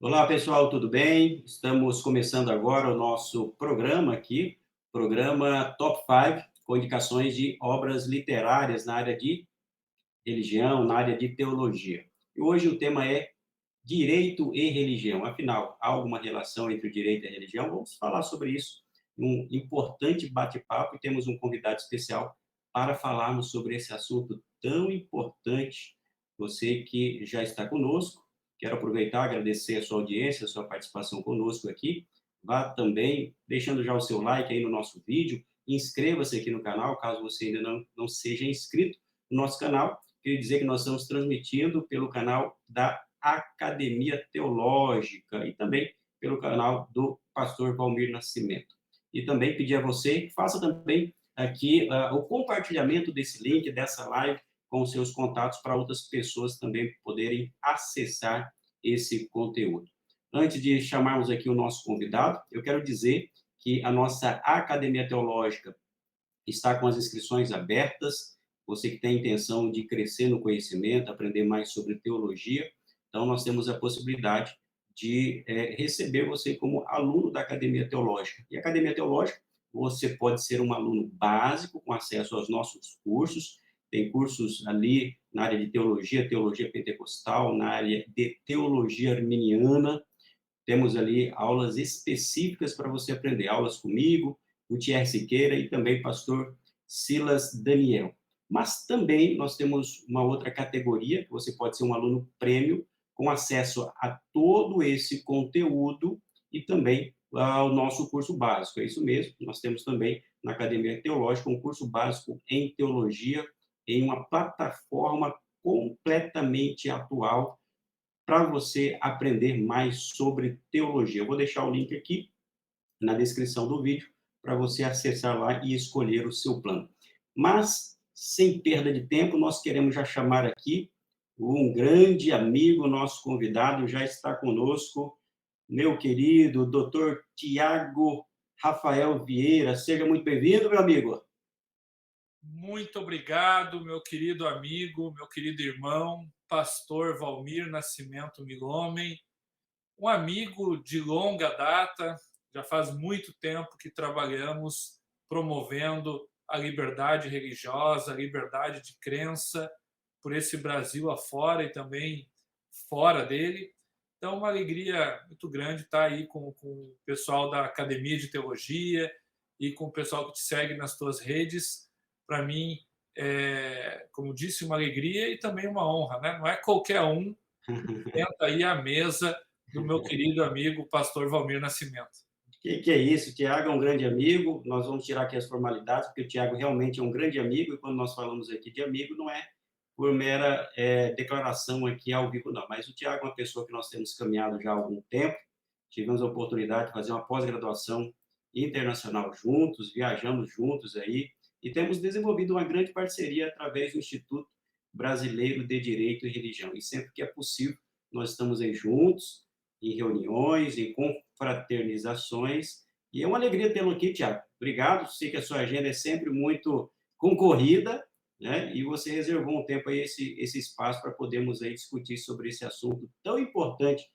Olá, pessoal, tudo bem? Estamos começando agora o nosso programa aqui, programa Top 5, com indicações de obras literárias na área de religião, na área de teologia. E hoje o tema é direito e religião. Afinal, há alguma relação entre o direito e a religião? Vamos falar sobre isso. Um importante bate-papo e temos um convidado especial para falarmos sobre esse assunto tão importante. Você que já está conosco, quero aproveitar e agradecer a sua audiência, a sua participação conosco aqui. Vá também deixando já o seu like aí no nosso vídeo, inscreva-se aqui no canal, caso você ainda não seja inscrito no nosso canal. Queria dizer que nós estamos transmitindo pelo canal da Academia Teológica e também pelo canal do pastor Valmir Nascimento. E também pedir a você que faça também aqui o compartilhamento desse link, dessa live, com os seus contatos para outras pessoas também poderem acessar esse conteúdo. Antes de chamarmos aqui o nosso convidado, eu quero dizer que a nossa Academia Teológica está com as inscrições abertas. Você que tem a intenção de crescer no conhecimento, aprender mais sobre teologia, então nós temos a possibilidade de receber você como aluno da Academia Teológica. E a Academia Teológica, você pode ser um aluno básico com acesso aos nossos cursos. Tem cursos ali na área de teologia, teologia pentecostal, na área de teologia arminiana. Temos ali aulas específicas para você aprender, aulas comigo, o Thierry Siqueira e também pastor Silas Daniel. Mas também nós temos uma outra categoria, que você pode ser um aluno prêmio, com acesso a todo esse conteúdo e também ao nosso curso básico. É isso mesmo, nós temos também na Academia Teológica um curso básico em teologia, em uma plataforma completamente atual para você aprender mais sobre teologia. Eu vou deixar o link aqui na descrição do vídeo para você acessar lá e escolher o seu plano. Mas, sem perda de tempo, nós queremos já chamar aqui um grande amigo, nosso convidado já está conosco, meu querido doutor Tiago Rafael Vieira. Seja muito bem-vindo, meu amigo. Muito obrigado, meu querido amigo, meu querido irmão, pastor Valmir Nascimento Milomem, um amigo de longa data, já faz muito tempo que trabalhamos promovendo a liberdade religiosa, a liberdade de crença por esse Brasil afora e também fora dele. Então, uma alegria muito grande estar aí com o pessoal da Academia de Teologia e com o pessoal que te segue nas tuas redes. Para mim, como disse, uma alegria e também uma honra, né? Não é qualquer um que senta aí à mesa do meu querido amigo pastor Valmir Nascimento. Que é isso? O Tiago é um grande amigo. Nós vamos tirar aqui as formalidades, porque o Tiago realmente é um grande amigo. E quando nós falamos aqui de amigo, não é por mera declaração aqui ao vivo, não. Mas o Tiago é uma pessoa que nós temos caminhado já há algum tempo. Tivemos a oportunidade de fazer uma pós-graduação internacional juntos, viajamos juntos aí e temos desenvolvido uma grande parceria através do Instituto Brasileiro de Direito e Religião. E sempre que é possível, nós estamos aí juntos, em reuniões, em confraternizações. E é uma alegria tê-lo aqui, Tiago. Obrigado. Sei que a sua agenda é sempre muito concorrida, né? E você reservou um tempo aí, esse espaço para podermos aí discutir sobre esse assunto tão importante.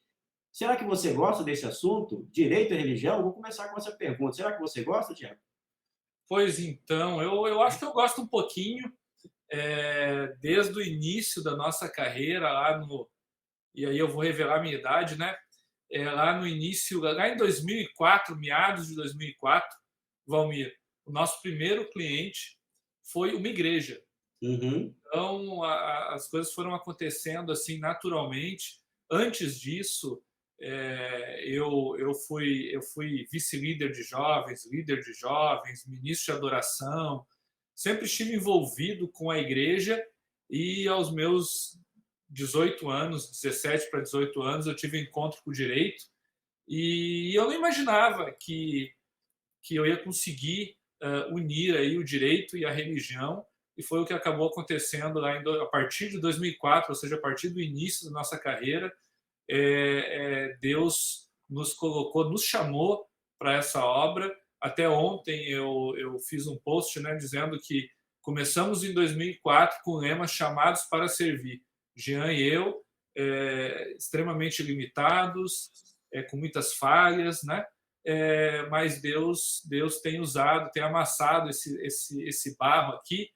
Será que você gosta desse assunto? Direito e religião? Vou começar com essa pergunta. Será que você gosta, Tiago? Pois então, eu acho que eu gosto um pouquinho, desde o início da nossa carreira lá no. E aí eu vou revelar a minha idade, né? Lá no início, lá em 2004, meados de 2004, Valmir, o nosso primeiro cliente foi uma igreja. Uhum. Então, as coisas foram acontecendo assim naturalmente. Antes disso, eu fui vice-líder de jovens, líder de jovens, ministro de adoração. Sempre estive envolvido com a igreja e aos meus 18 anos, 17 para 18 anos, eu tive encontro com o direito e eu não imaginava que eu ia conseguir unir aí o direito e a religião, e foi o que acabou acontecendo lá a partir de 2004, ou seja, a partir do início da nossa carreira. Deus nos colocou, nos chamou para essa obra. Até ontem eu fiz um post, né, dizendo que começamos em 2004 com o lema Chamados para Servir. Jean e eu extremamente limitados, com muitas falhas, né? Mas Deus tem usado, tem amassado esse barro aqui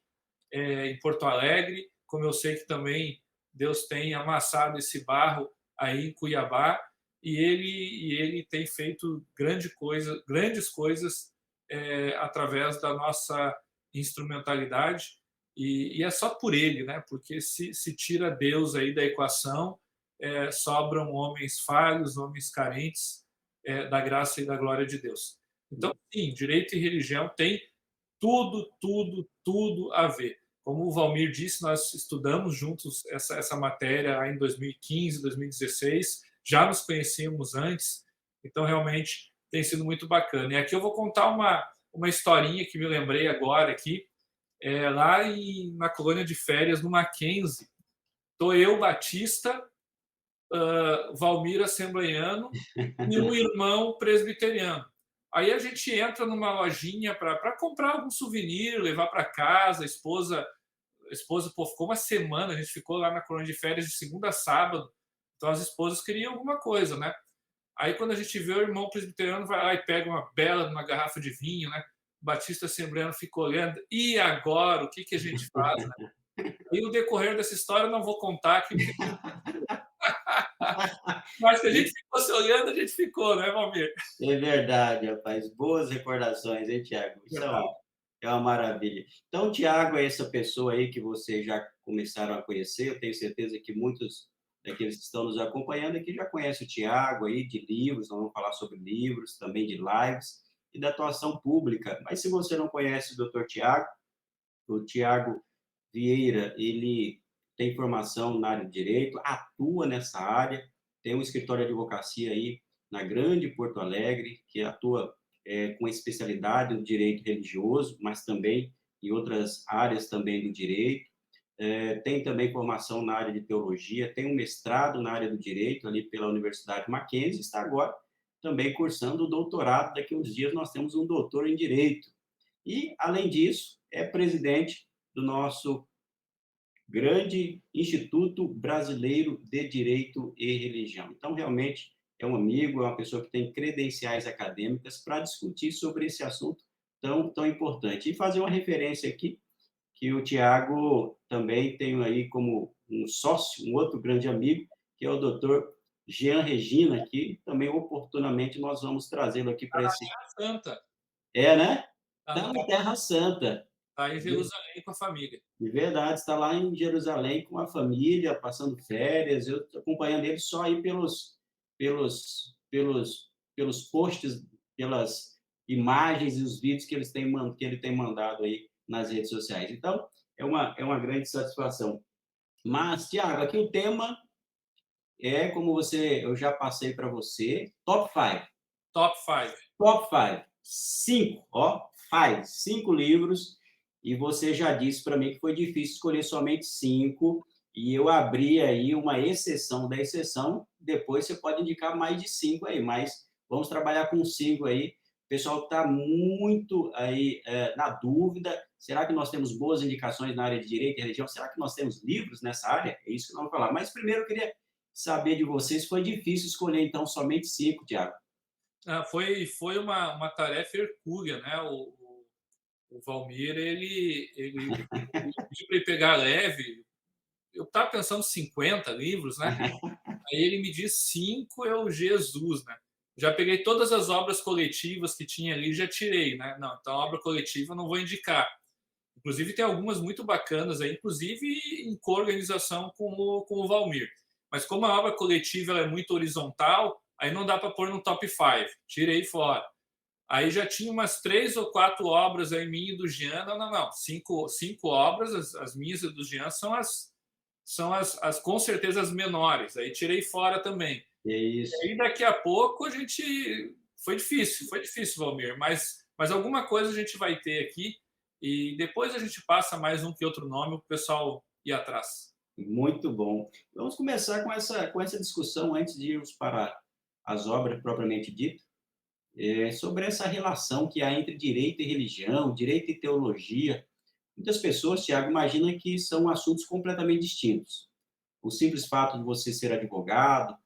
em Porto Alegre, como eu sei que também Deus tem amassado esse barro aí em Cuiabá, e ele tem feito grandes coisas através da nossa instrumentalidade, e é só por ele, né? Porque se tira Deus aí da equação, sobram homens falhos, homens carentes da graça e da glória de Deus. Então, sim, direito e religião tem tudo a ver. Como o Valmir disse, nós estudamos juntos essa matéria em 2015, 2016, já nos conhecíamos antes, então realmente tem sido muito bacana. E aqui eu vou contar uma historinha que me lembrei agora aqui, lá na colônia de férias, no Mackenzie. Estou eu, Batista, Valmir assembleiano e um irmão presbiteriano. Aí a gente entra numa lojinha para comprar algum souvenir, levar para casa. A esposa pô, ficou uma semana, a gente ficou lá na colônia de férias de segunda a sábado, então as esposas queriam alguma coisa, né? Aí quando a gente vê o irmão presbiteriano, vai lá e pega uma garrafa de vinho, né? O Batista assembleano fica olhando, e agora, o que a gente faz, né? E o decorrer dessa história eu não vou contar aqui, porque mas que a gente ficou se olhando, a gente ficou, né, Valmir? É verdade, rapaz. Boas recordações, hein, Tiago? Isso Verdade. é uma maravilha. Então, o Tiago é essa pessoa aí que vocês já começaram a conhecer. Eu tenho certeza que muitos daqueles que estão nos acompanhando aqui já conhecem o Tiago aí de livros. Nós vamos falar sobre livros, também de lives e da atuação pública. Mas se você não conhece o Dr. Tiago, o Tiago Vieira, ele tem formação na área de direito, atua nessa área, tem um escritório de advocacia aí na Grande Porto Alegre, que atua com especialidade no direito religioso, mas também em outras áreas também do direito. Tem também formação na área de teologia, tem um mestrado na área do direito ali pela Universidade Mackenzie, está agora também cursando o doutorado. Daqui a uns dias nós temos um doutor em direito. E, além disso, é presidente do nosso grande Instituto Brasileiro de Direito e Religião. Então, realmente, é um amigo, é uma pessoa que tem credenciais acadêmicas para discutir sobre esse assunto tão importante. E fazer uma referência aqui, que o Tiago também tem aí como um sócio, um outro grande amigo, que é o doutor Jean Regina, que também oportunamente nós vamos trazê-lo aqui para esse... Santa, É, né? tá Está no na Terra Santa. tá em Jerusalém com a família. De verdade, está lá em Jerusalém com a família, passando férias. Eu estou acompanhando ele só aí pelos, pelos, pelos posts, pelas imagens e os vídeos que ele tem mandado aí nas redes sociais. Então, é uma grande satisfação. Mas, Tiago, aqui o tema como eu já passei para você, top 5. Top 5. Top 5. 5, ó, 5 livros. E você já disse para mim que foi difícil escolher somente 5. E eu abri aí uma exceção da exceção. Depois você pode indicar mais de 5 aí, mas vamos trabalhar com 5 aí. O pessoal está muito aí na dúvida. Será que nós temos boas indicações na área de direito e religião? Será que nós temos livros nessa área? É isso que nós vamos falar. Mas primeiro eu queria saber de vocês, foi difícil escolher então somente 5, Tiago? Foi uma tarefa hercúlea, né? O Valmir, ele pediu para ele pegar leve. Eu estava pensando 50 livros, né? Aí ele me diz 5, é o Jesus, né? Já peguei todas as obras coletivas que tinha ali, já tirei, né? Não, então a obra coletiva eu não vou indicar. Inclusive tem algumas muito bacanas aí, inclusive em coorganização com o Valmir. Mas como a obra coletiva ela é muito horizontal, aí não dá para pôr no top 5. Tirei fora. Aí já tinha umas 3 ou 4 obras aí minha e do Jean. Não. 5 obras, as minhas e do Jean são com certeza as menores. Aí tirei fora também. É isso. E aí daqui a pouco a gente... Foi difícil, Valmir, mas alguma coisa a gente vai ter aqui e depois a gente passa mais um que outro nome para o pessoal ir atrás. Muito bom. Vamos começar com essa discussão antes de irmos para as obras propriamente ditas, sobre essa relação que há entre direito e religião, direito e teologia. Muitas pessoas, Tiago, imaginam que são assuntos completamente distintos. O simples fato de você ser advogado,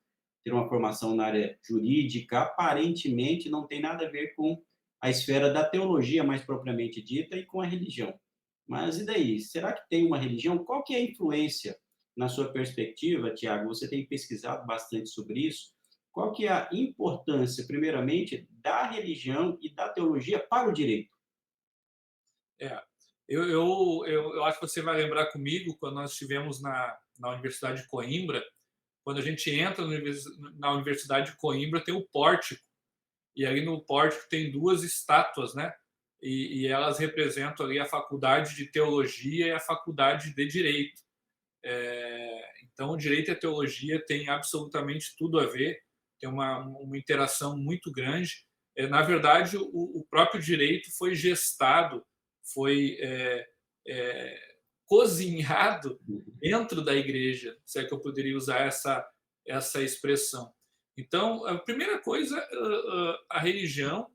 ter uma formação na área jurídica, aparentemente não tem nada a ver com a esfera da teologia mais propriamente dita e com a religião. Mas e daí? Será que tem uma religião? Qual que é a influência, na sua perspectiva, Tiago? Você tem pesquisado bastante sobre isso. Qual que é a importância, primeiramente, da religião e da teologia para o direito? É, eu acho que você vai lembrar comigo quando nós estivemos na Universidade de Coimbra. Quando a gente entra na Universidade de Coimbra, tem o pórtico, e ali no pórtico tem duas estátuas, né? E elas representam ali a faculdade de teologia e a faculdade de direito. Então, o direito e a teologia têm absolutamente tudo a ver, tem uma interação muito grande. Na verdade, o próprio direito foi gestado, foi cozinhado dentro da igreja, se é que eu poderia usar essa expressão. Então, a primeira coisa, a religião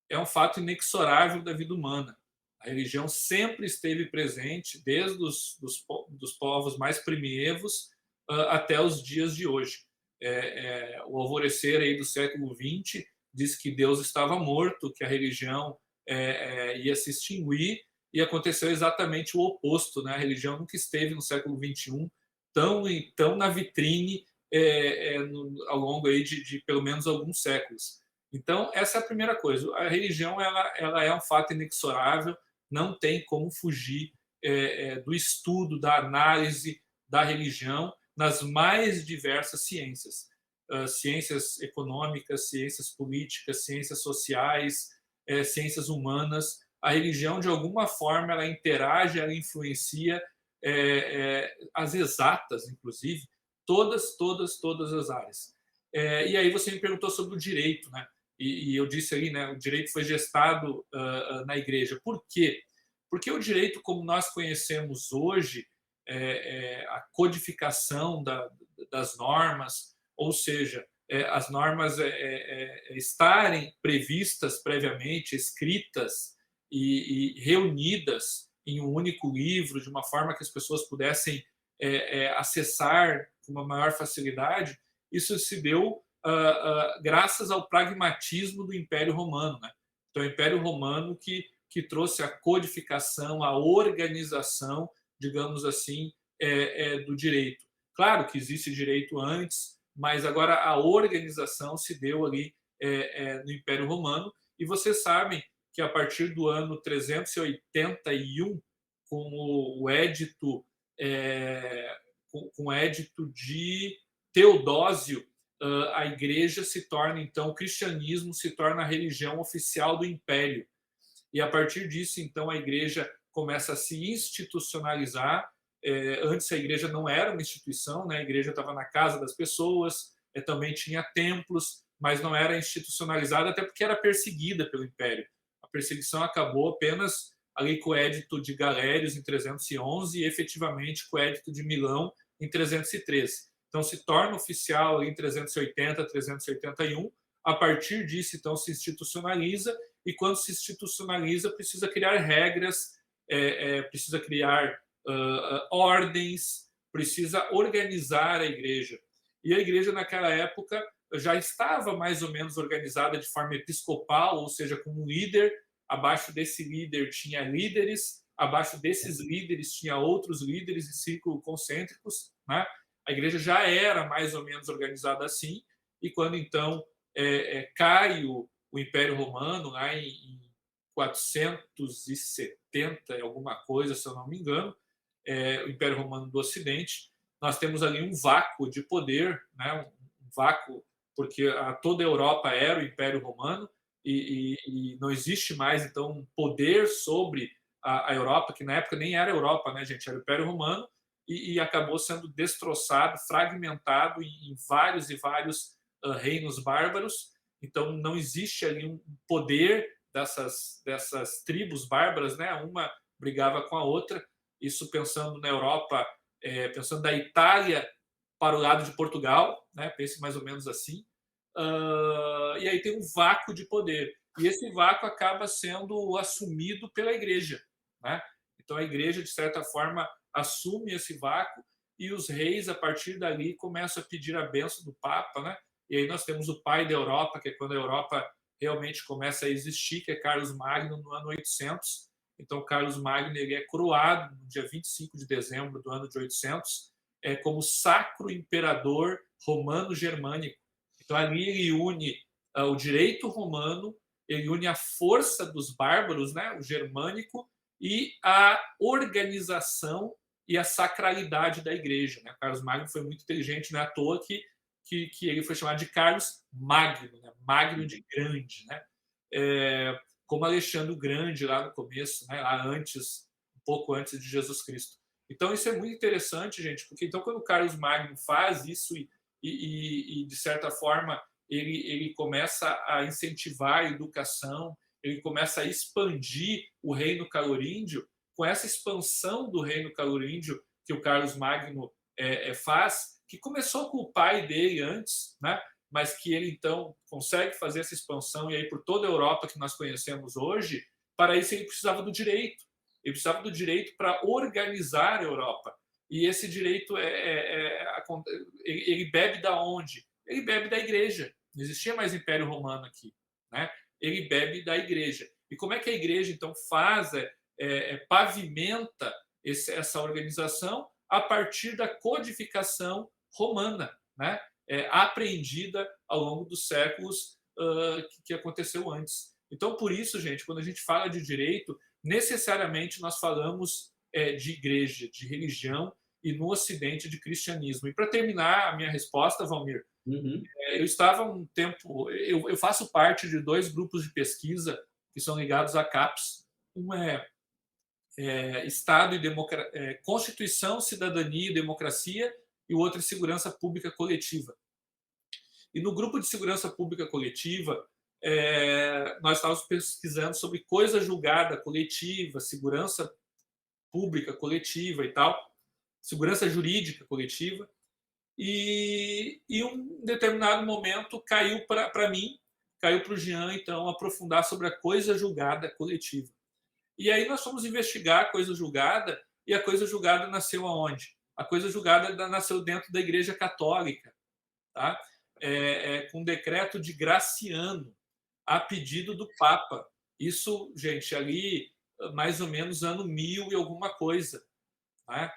é um fato inexorável da vida humana. A religião sempre esteve presente, desde dos povos mais primitivos até os dias de hoje. O alvorecer aí do século XX diz que Deus estava morto, que a religião ia se extinguir, e aconteceu exatamente o oposto, né? A religião nunca esteve no século XXI tão na vitrine ao longo aí de pelo menos alguns séculos. Então, essa é a primeira coisa. A religião ela é um fato inexorável, não tem como fugir do estudo, da análise da religião nas mais diversas ciências. Ciências econômicas, ciências políticas, ciências sociais, ciências humanas. A religião, de alguma forma, ela interage, ela influencia as exatas, inclusive, todas as áreas. E aí você me perguntou sobre o direito, né? E eu disse ali, né, o direito foi gestado na igreja. Por quê? Porque o direito, como nós conhecemos hoje, a codificação das normas, ou seja, as normas estarem previstas previamente, escritas e reunidas em um único livro, de uma forma que as pessoas pudessem acessar com uma maior facilidade, isso se deu graças ao pragmatismo do Império Romano, né? Então, o Império Romano que trouxe a codificação, a organização, digamos assim, do direito. Claro que existe direito antes, mas agora a organização se deu ali no Império Romano, e vocês sabem que a partir do ano 381, com o édito, com o édito de Teodósio, a igreja se torna, então, o cristianismo se torna a religião oficial do império. E a partir disso, então, a igreja começa a se institucionalizar. Antes a igreja não era uma instituição, né? A igreja estava na casa das pessoas, também tinha templos, mas não era institucionalizada, até porque era perseguida pelo império. A perseguição acabou apenas ali com o Édito de Galérios em 311 e efetivamente com o Édito de Milão em 313. Então se torna oficial em 380, 381. A partir disso, então, se institucionaliza, e quando se institucionaliza, precisa criar regras, precisa criar ordens, precisa organizar a igreja. E a igreja, naquela época, já estava mais ou menos organizada de forma episcopal, ou seja, como um líder. Abaixo desse líder tinha líderes, abaixo desses líderes tinha outros líderes em círculos concêntricos, né? A igreja já era mais ou menos organizada assim, e quando então cai o Império Romano, lá em 470, alguma coisa, se eu não me engano, o Império Romano do Ocidente, nós temos ali um vácuo de poder, né? Um vácuo, porque toda a Europa era o Império Romano, e não existe mais, então, um poder sobre a Europa, que na época nem era Europa, né, gente? Era o Império Romano, e acabou sendo destroçado, fragmentado em vários e vários reinos bárbaros. Então, não existe ali um poder dessas tribos bárbaras, né? Uma brigava com a outra. Isso pensando na Europa, pensando da Itália para o lado de Portugal, né? Pense mais ou menos assim. E aí tem um vácuo de poder. E esse vácuo acaba sendo assumido pela igreja, né? Então, a igreja, de certa forma, assume esse vácuo, e os reis, a partir dali, começam a pedir a bênção do Papa, né? E aí nós temos o pai da Europa, que é quando a Europa realmente começa a existir, que é Carlos Magno, no ano 800. Então, Carlos Magno ele é coroado no dia 25 de dezembro do ano de 800, como Sacro Imperador Romano-Germânico. Então, ali ele une o direito romano, ele une a força dos bárbaros, né, o germânico, e a organização e a sacralidade da igreja. Né? Carlos Magno foi muito inteligente, não é à toa que ele foi chamado de Carlos Magno, né? Magno de grande, né? Como Alexandre o Grande lá no começo, né? Lá antes, um pouco antes de Jesus Cristo. Então isso é muito interessante, gente, porque então quando Carlos Magno faz isso e de certa forma ele começa a incentivar a educação, ele começa a expandir o reino carolíndio. Com essa expansão do reino carolíndio que o Carlos Magno faz, que começou com o pai dele antes, né? Mas que ele então consegue fazer essa expansão e aí por toda a Europa que nós conhecemos hoje. Para isso ele precisava do direito. Ele precisava do direito para organizar a Europa. E esse direito ele bebe da onde? Ele bebe da igreja. Não existia mais Império Romano aqui, né? Ele bebe da igreja. E como é que a igreja então faz, pavimenta essa organização a partir da codificação romana, né? Aprendida ao longo dos séculos que aconteceu antes. Então, por isso, gente, quando a gente fala de direito, necessariamente nós falamos de igreja, de religião e no Ocidente de cristianismo. E para terminar a minha resposta, Valmir, eu estava um tempo, eu faço parte de 2 grupos de pesquisa que são ligados à CAPES. Um é Estado e Constituição, Cidadania e Democracia, e o outro é Segurança Pública Coletiva. E no grupo de Segurança Pública Coletiva, nós estávamos pesquisando sobre coisa julgada coletiva, segurança pública coletiva e tal, segurança jurídica coletiva. E em um determinado momento caiu para mim, caiu para o Jean, então, aprofundar sobre a coisa julgada coletiva. E aí nós fomos investigar a coisa julgada, e a coisa julgada nasceu aonde? A coisa julgada nasceu dentro da Igreja Católica, tá? Com um decreto de Graciano, a pedido do Papa. Isso, gente, ali mais ou menos ano 1000 e alguma coisa. Tá?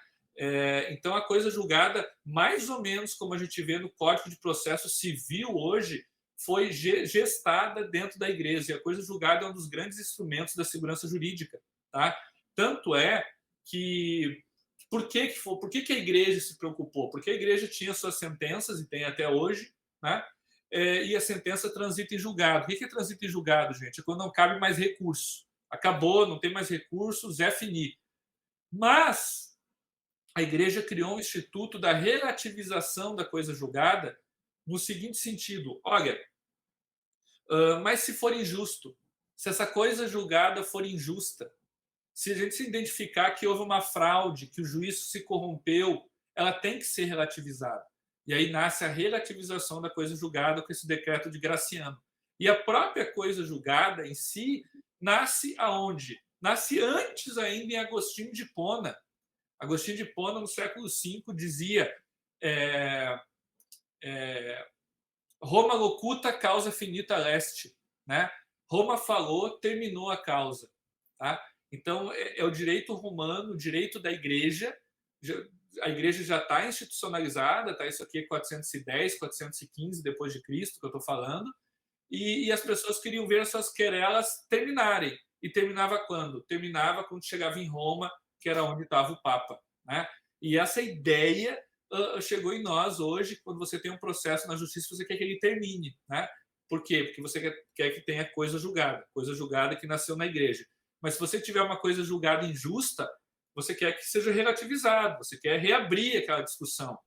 Então, a coisa julgada, mais ou menos como a gente vê no Código de Processo Civil hoje, foi gestada dentro da igreja. E a coisa julgada é um dos grandes instrumentos da segurança jurídica. Tá? Tanto é que... Por que a igreja se preocupou? Porque a igreja tinha suas sentenças, e tem até hoje, né? E a sentença transita em julgado. O que é transita em julgado, gente? É quando não cabe mais recurso. Acabou, não tem mais recursos, é fini. Mas a igreja criou um instituto da relativização da coisa julgada no seguinte sentido: olha, mas se for injusto, se essa coisa julgada for injusta, se a gente se identificar que houve uma fraude, que o juízo se corrompeu, ela tem que ser relativizada. E aí nasce a relativização da coisa julgada com esse decreto de Graciano. E a própria coisa julgada em si nasce aonde? Nasce antes ainda em Agostinho de Hipona. Agostinho de Hipona, no século V, dizia Roma locuta, causa finita leste. Né? Roma falou, terminou a causa. Tá? Então, é o direito romano, o direito da igreja. A igreja já está institucionalizada, tá? Isso aqui é 410, 415 depois de Cristo que eu estou falando, e as pessoas queriam ver as suas querelas terminarem. E terminava quando? Terminava quando chegava em Roma, que era onde estava o Papa. Né? E essa ideia chegou em nós hoje, quando você tem um processo na justiça, você quer que ele termine. Né? Por quê? Porque você quer que tenha coisa julgada que nasceu na igreja. Mas se você tiver uma coisa julgada injusta, você quer que seja relativizado, você quer reabrir aquela discussão.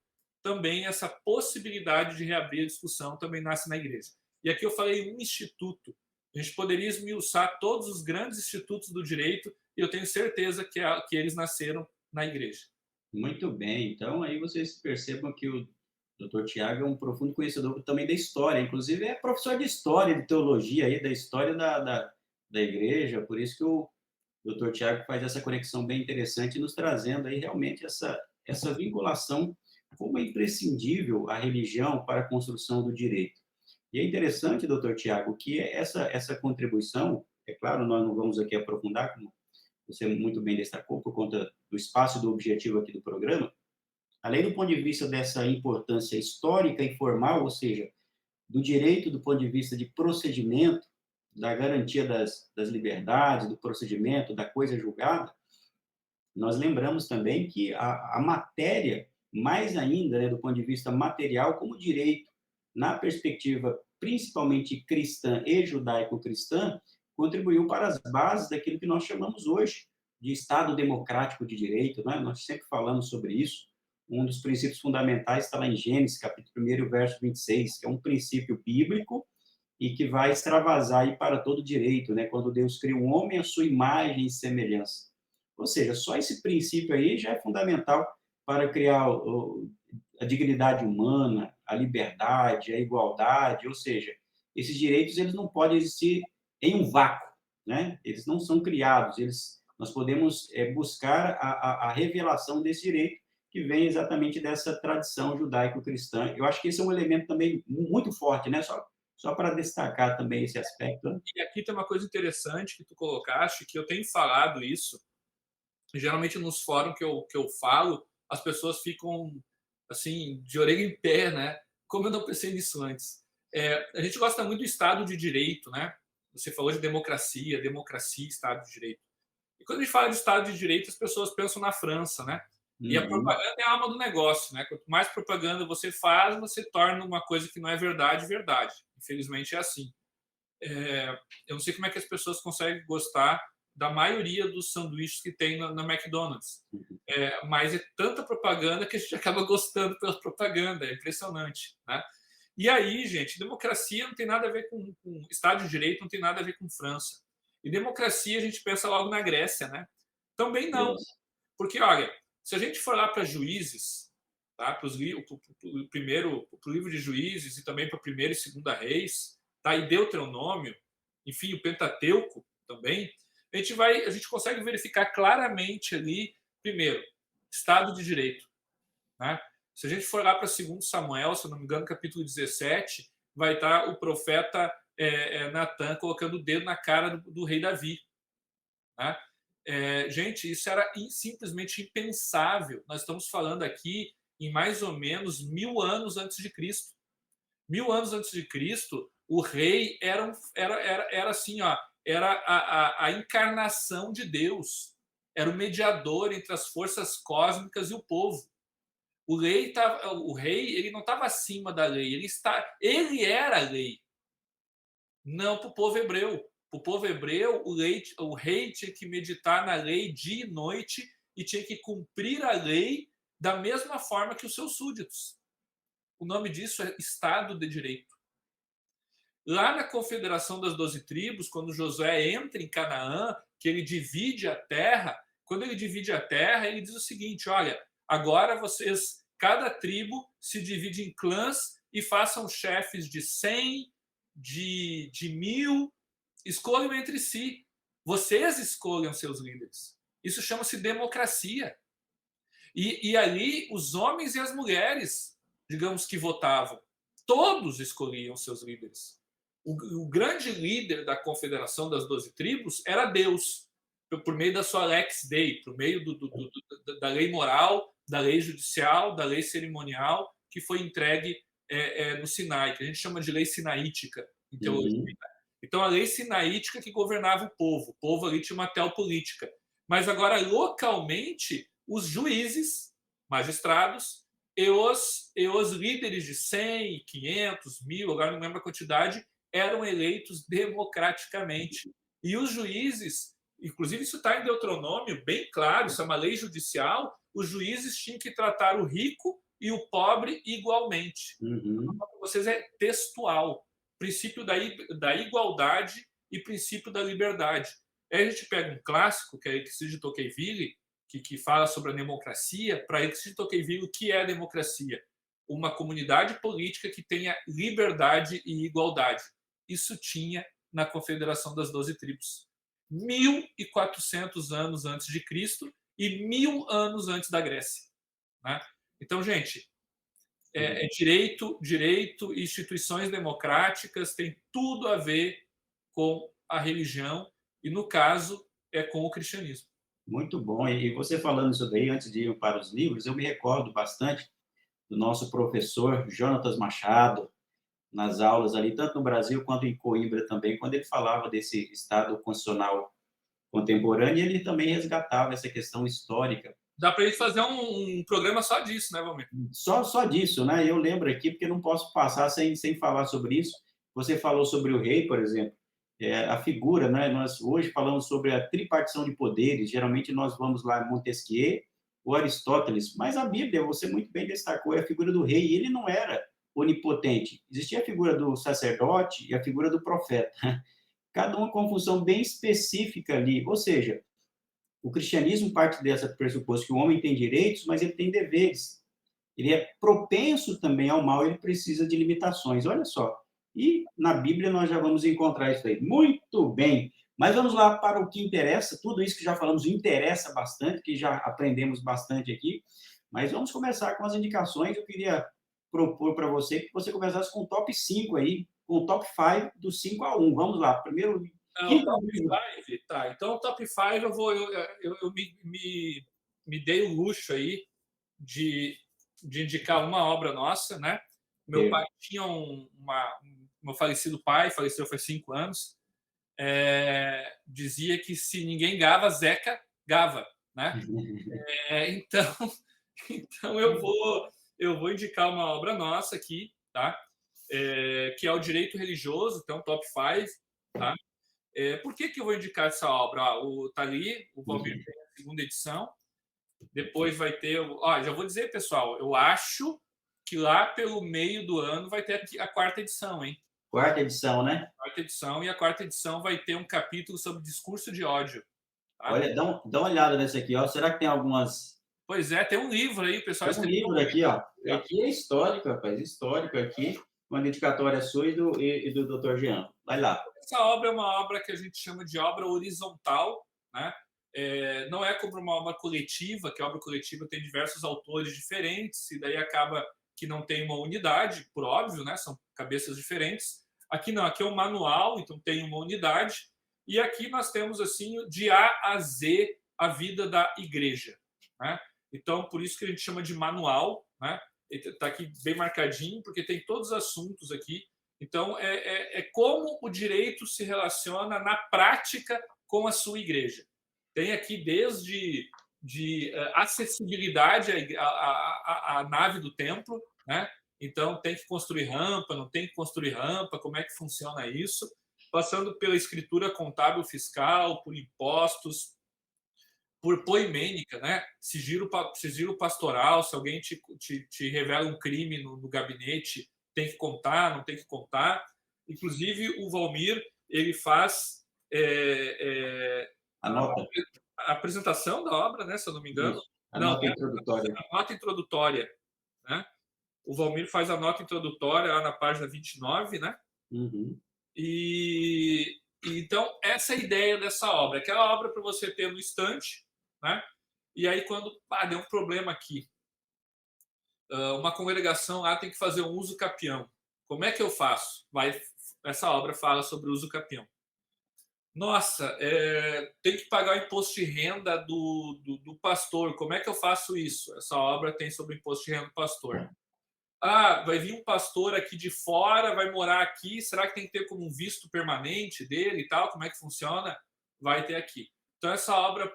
Também essa possibilidade de reabrir a discussão também nasce na igreja. E aqui eu falei um instituto. A gente poderia esmiuçar todos os grandes institutos do direito e eu tenho certeza que eles nasceram na igreja. Muito bem. Então, aí vocês percebam que o Dr. Tiago é um profundo conhecedor também da história. Inclusive, é professor de história, de teologia, aí, da história da igreja. Por isso que o Dr. Tiago faz essa conexão bem interessante, nos trazendo aí realmente essa vinculação como é imprescindível a religião para a construção do direito. E é interessante, doutor Tiago, que essa contribuição, é claro, nós não vamos aqui aprofundar, como você muito bem destacou, por conta do espaço e do objetivo aqui do programa, além do ponto de vista dessa importância histórica e formal, ou seja, do direito do ponto de vista de procedimento, da garantia das liberdades, do procedimento, da coisa julgada, nós lembramos também que a matéria, mais ainda, né, do ponto de vista material, como direito, na perspectiva principalmente cristã e judaico-cristã, contribuiu para as bases daquilo que nós chamamos hoje de Estado democrático de direito, né? Nós sempre falamos sobre isso. Um dos princípios fundamentais está lá em Gênesis, capítulo 1, verso 26, que é um princípio bíblico e que vai extravasar aí para todo direito, né? Quando Deus cria um homem à sua imagem e semelhança. Ou seja, só esse princípio aí já é fundamental para criar a dignidade humana, a liberdade, a igualdade, ou seja, esses direitos eles não podem existir em um vácuo, né? Eles não são criados, nós podemos buscar a revelação desse direito que vem exatamente dessa tradição judaico-cristã. Eu acho que esse é um elemento também muito forte, né? Só para destacar também esse aspecto. Né? E aqui tem uma coisa interessante que tu colocaste, que eu tenho falado isso, geralmente nos fóruns que eu falo, as pessoas ficam assim, de orelha em pé, né? Como eu não pensei nisso antes. A gente gosta muito do Estado de Direito, né? Você falou de democracia, Estado de Direito. E quando a gente fala de Estado de Direito, as pessoas pensam na França, né? E a Uhum. propaganda é a alma do negócio, né? Quanto mais propaganda você faz, você torna uma coisa que não é verdade, verdade. Infelizmente é assim. Eu não sei como é que as pessoas conseguem gostar da maioria dos sanduíches que tem na McDonald's. Mas é tanta propaganda que a gente acaba gostando pela propaganda. É impressionante, né? E aí, gente, democracia não tem nada a ver com Estado de Direito, não tem nada a ver com França. E democracia a gente pensa logo na Grécia, né? Também não. Isso. Porque, olha, se a gente for lá para Juízes, tá? Para o primeiro, pro livro de Juízes e também para o primeiro e segunda Reis, tá? E Deuteronômio, enfim, o Pentateuco também, a gente consegue verificar claramente ali, primeiro, Estado de Direito, né? Se a gente for lá para 2 Samuel, se eu não me engano, capítulo 17, vai estar o profeta Natan colocando o dedo na cara do rei Davi. Né? Gente, isso era simplesmente impensável. Nós estamos falando aqui em mais ou menos 1000 anos antes de Cristo. 1000 anos antes de Cristo, o rei era assim, ó, era a encarnação de Deus. Era o mediador entre as forças cósmicas e o povo. O rei ele não estava acima da lei, ele era a lei. Não para o povo hebreu. Para o povo hebreu, o rei tinha que meditar na lei dia e noite e tinha que cumprir a lei da mesma forma que os seus súditos. O nome disso é Estado de Direito. Lá na Confederação das 12 Tribos, quando Josué entra em Canaã, que ele divide a terra, quando ele divide a terra, ele diz o seguinte: olha, agora vocês, cada tribo se divide em clãs e façam chefes de 100, de 1000, escolham entre si. Vocês escolham seus líderes. Isso chama-se democracia. E ali, os homens e as mulheres, digamos que votavam, todos escolhiam seus líderes. O grande líder da Confederação das 12 Tribos era Deus, por meio da sua Lex Dei, por meio da lei moral, da lei judicial, da lei cerimonial, que foi entregue no Sinai, que a gente chama de lei sinaítica em teologia. Uhum. Então, a lei sinaítica que governava o povo ali tinha uma teopolítica. Mas agora, localmente, os juízes, magistrados, e os líderes de 100, 500, 1000, agora não lembro a quantidade, eram eleitos democraticamente. E os juízes, inclusive isso está em Deuteronômio, bem claro, isso é uma lei judicial, os juízes tinham que tratar o rico e o pobre igualmente. Uhum. Para vocês é textual. Princípio da igualdade e princípio da liberdade. Aí a gente pega um clássico, que é Euclide de Tocqueville, que fala sobre a democracia. Para Euclide de Tocqueville, o que é a democracia? Uma comunidade política que tenha liberdade e igualdade. Isso tinha na Confederação das 12 Tribos. 1400 anos antes de Cristo e 1000 anos antes da Grécia. né? Então, gente, direito e instituições democráticas tem tudo a ver com a religião e, no caso, é com o cristianismo. Muito bom. E você falando isso daí, antes de ir para os livros, eu me recordo bastante do nosso professor Jonatas Machado, nas aulas ali, tanto no Brasil quanto em Coimbra também, quando ele falava desse Estado constitucional contemporâneo, ele também resgatava essa questão histórica. Dá para a gente fazer um programa só disso, né, Valmir? Só disso, né? Eu lembro aqui, porque não posso passar sem falar sobre isso. Você falou sobre o rei, por exemplo, a figura, né? Nós hoje falamos sobre a tripartição de poderes, geralmente nós vamos lá em Montesquieu ou Aristóteles, mas a Bíblia, você muito bem destacou, é a figura do rei, e ele não era onipotente. Existia a figura do sacerdote e a figura do profeta, cada uma com função bem específica ali, ou seja, o cristianismo parte dessa pressuposto que o homem tem direitos, mas ele tem deveres. Ele é propenso também ao mal, ele precisa de limitações. Olha só. E na Bíblia nós já vamos encontrar isso aí. Muito bem. Mas vamos lá para o que interessa. Tudo isso que já falamos interessa bastante, que já aprendemos bastante aqui. Mas vamos começar com as indicações. Eu queria propor para você que você começasse com o top 5 aí, com o top 5 do 5 a 1. Vamos lá. Primeiro, o top 5, tá. Então, o top 5 eu me dei o luxo aí de indicar uma obra nossa, né? Meu pai tinha meu falecido pai, faleceu faz 5 anos, dizia que se ninguém gava, Zeca gava, né? Então, então eu vou indicar uma obra nossa aqui, tá? Que é o Direito Religioso, então top 5, tá? Por que eu vou indicar essa obra? Tá ali, o Valmir tem a segunda edição. Depois vai ter. Já vou dizer, pessoal, eu acho que lá pelo meio do ano vai ter a quarta edição, hein? Quarta edição, né? Quarta edição, e a quarta edição vai ter um capítulo sobre discurso de ódio. Tá? Olha, dá uma olhada nessa aqui, ó. Será que tem algumas. Pois é, tem um livro aí, o pessoal escreveu. Tem um livro aqui, ó. Aqui é histórico, rapaz, histórico aqui, uma dedicatória sua e do Dr. Jean. Vai lá. Essa obra é uma obra que a gente chama de obra horizontal, né? Não é como uma obra coletiva, que a obra coletiva tem diversos autores diferentes, e daí acaba que não tem uma unidade, por óbvio, né? São cabeças diferentes. Aqui não, aqui é um manual, então tem uma unidade, e aqui nós temos assim de A a Z a vida da igreja, né? Então, por isso que a gente chama de manual, né? Está aqui bem marcadinho, porque tem todos os assuntos aqui. Então, é como o direito se relaciona na prática com a sua igreja. Tem aqui desde acessibilidade à nave do templo, né? Então, tem que construir rampa, não tem que construir rampa, como é que funciona isso? Passando pela escritura contábil fiscal, por impostos, por poimênica, né? Sigilo pastoral, se alguém te revela um crime no gabinete, tem que contar, não tem que contar. Inclusive, o Valmir, ele faz a apresentação da obra, né, se eu não me engano. Isso. A nota introdutória. A nota introdutória, né? O Valmir faz a nota introdutória lá na página 29, né? Uhum. Então, essa é a ideia dessa obra. Aquela obra para você ter no estante, né? E aí, quando deu um problema aqui, uma congregação lá tem que fazer um uso capião. Como é que eu faço? Essa obra fala sobre o uso capião. Nossa, tem que pagar o imposto de renda do pastor. Como é que eu faço isso? Essa obra tem sobre o imposto de renda do pastor. Vai vir um pastor aqui de fora, vai morar aqui. Será que tem que ter como um visto permanente dele e tal? Como é que funciona? Vai ter aqui. Então, essa obra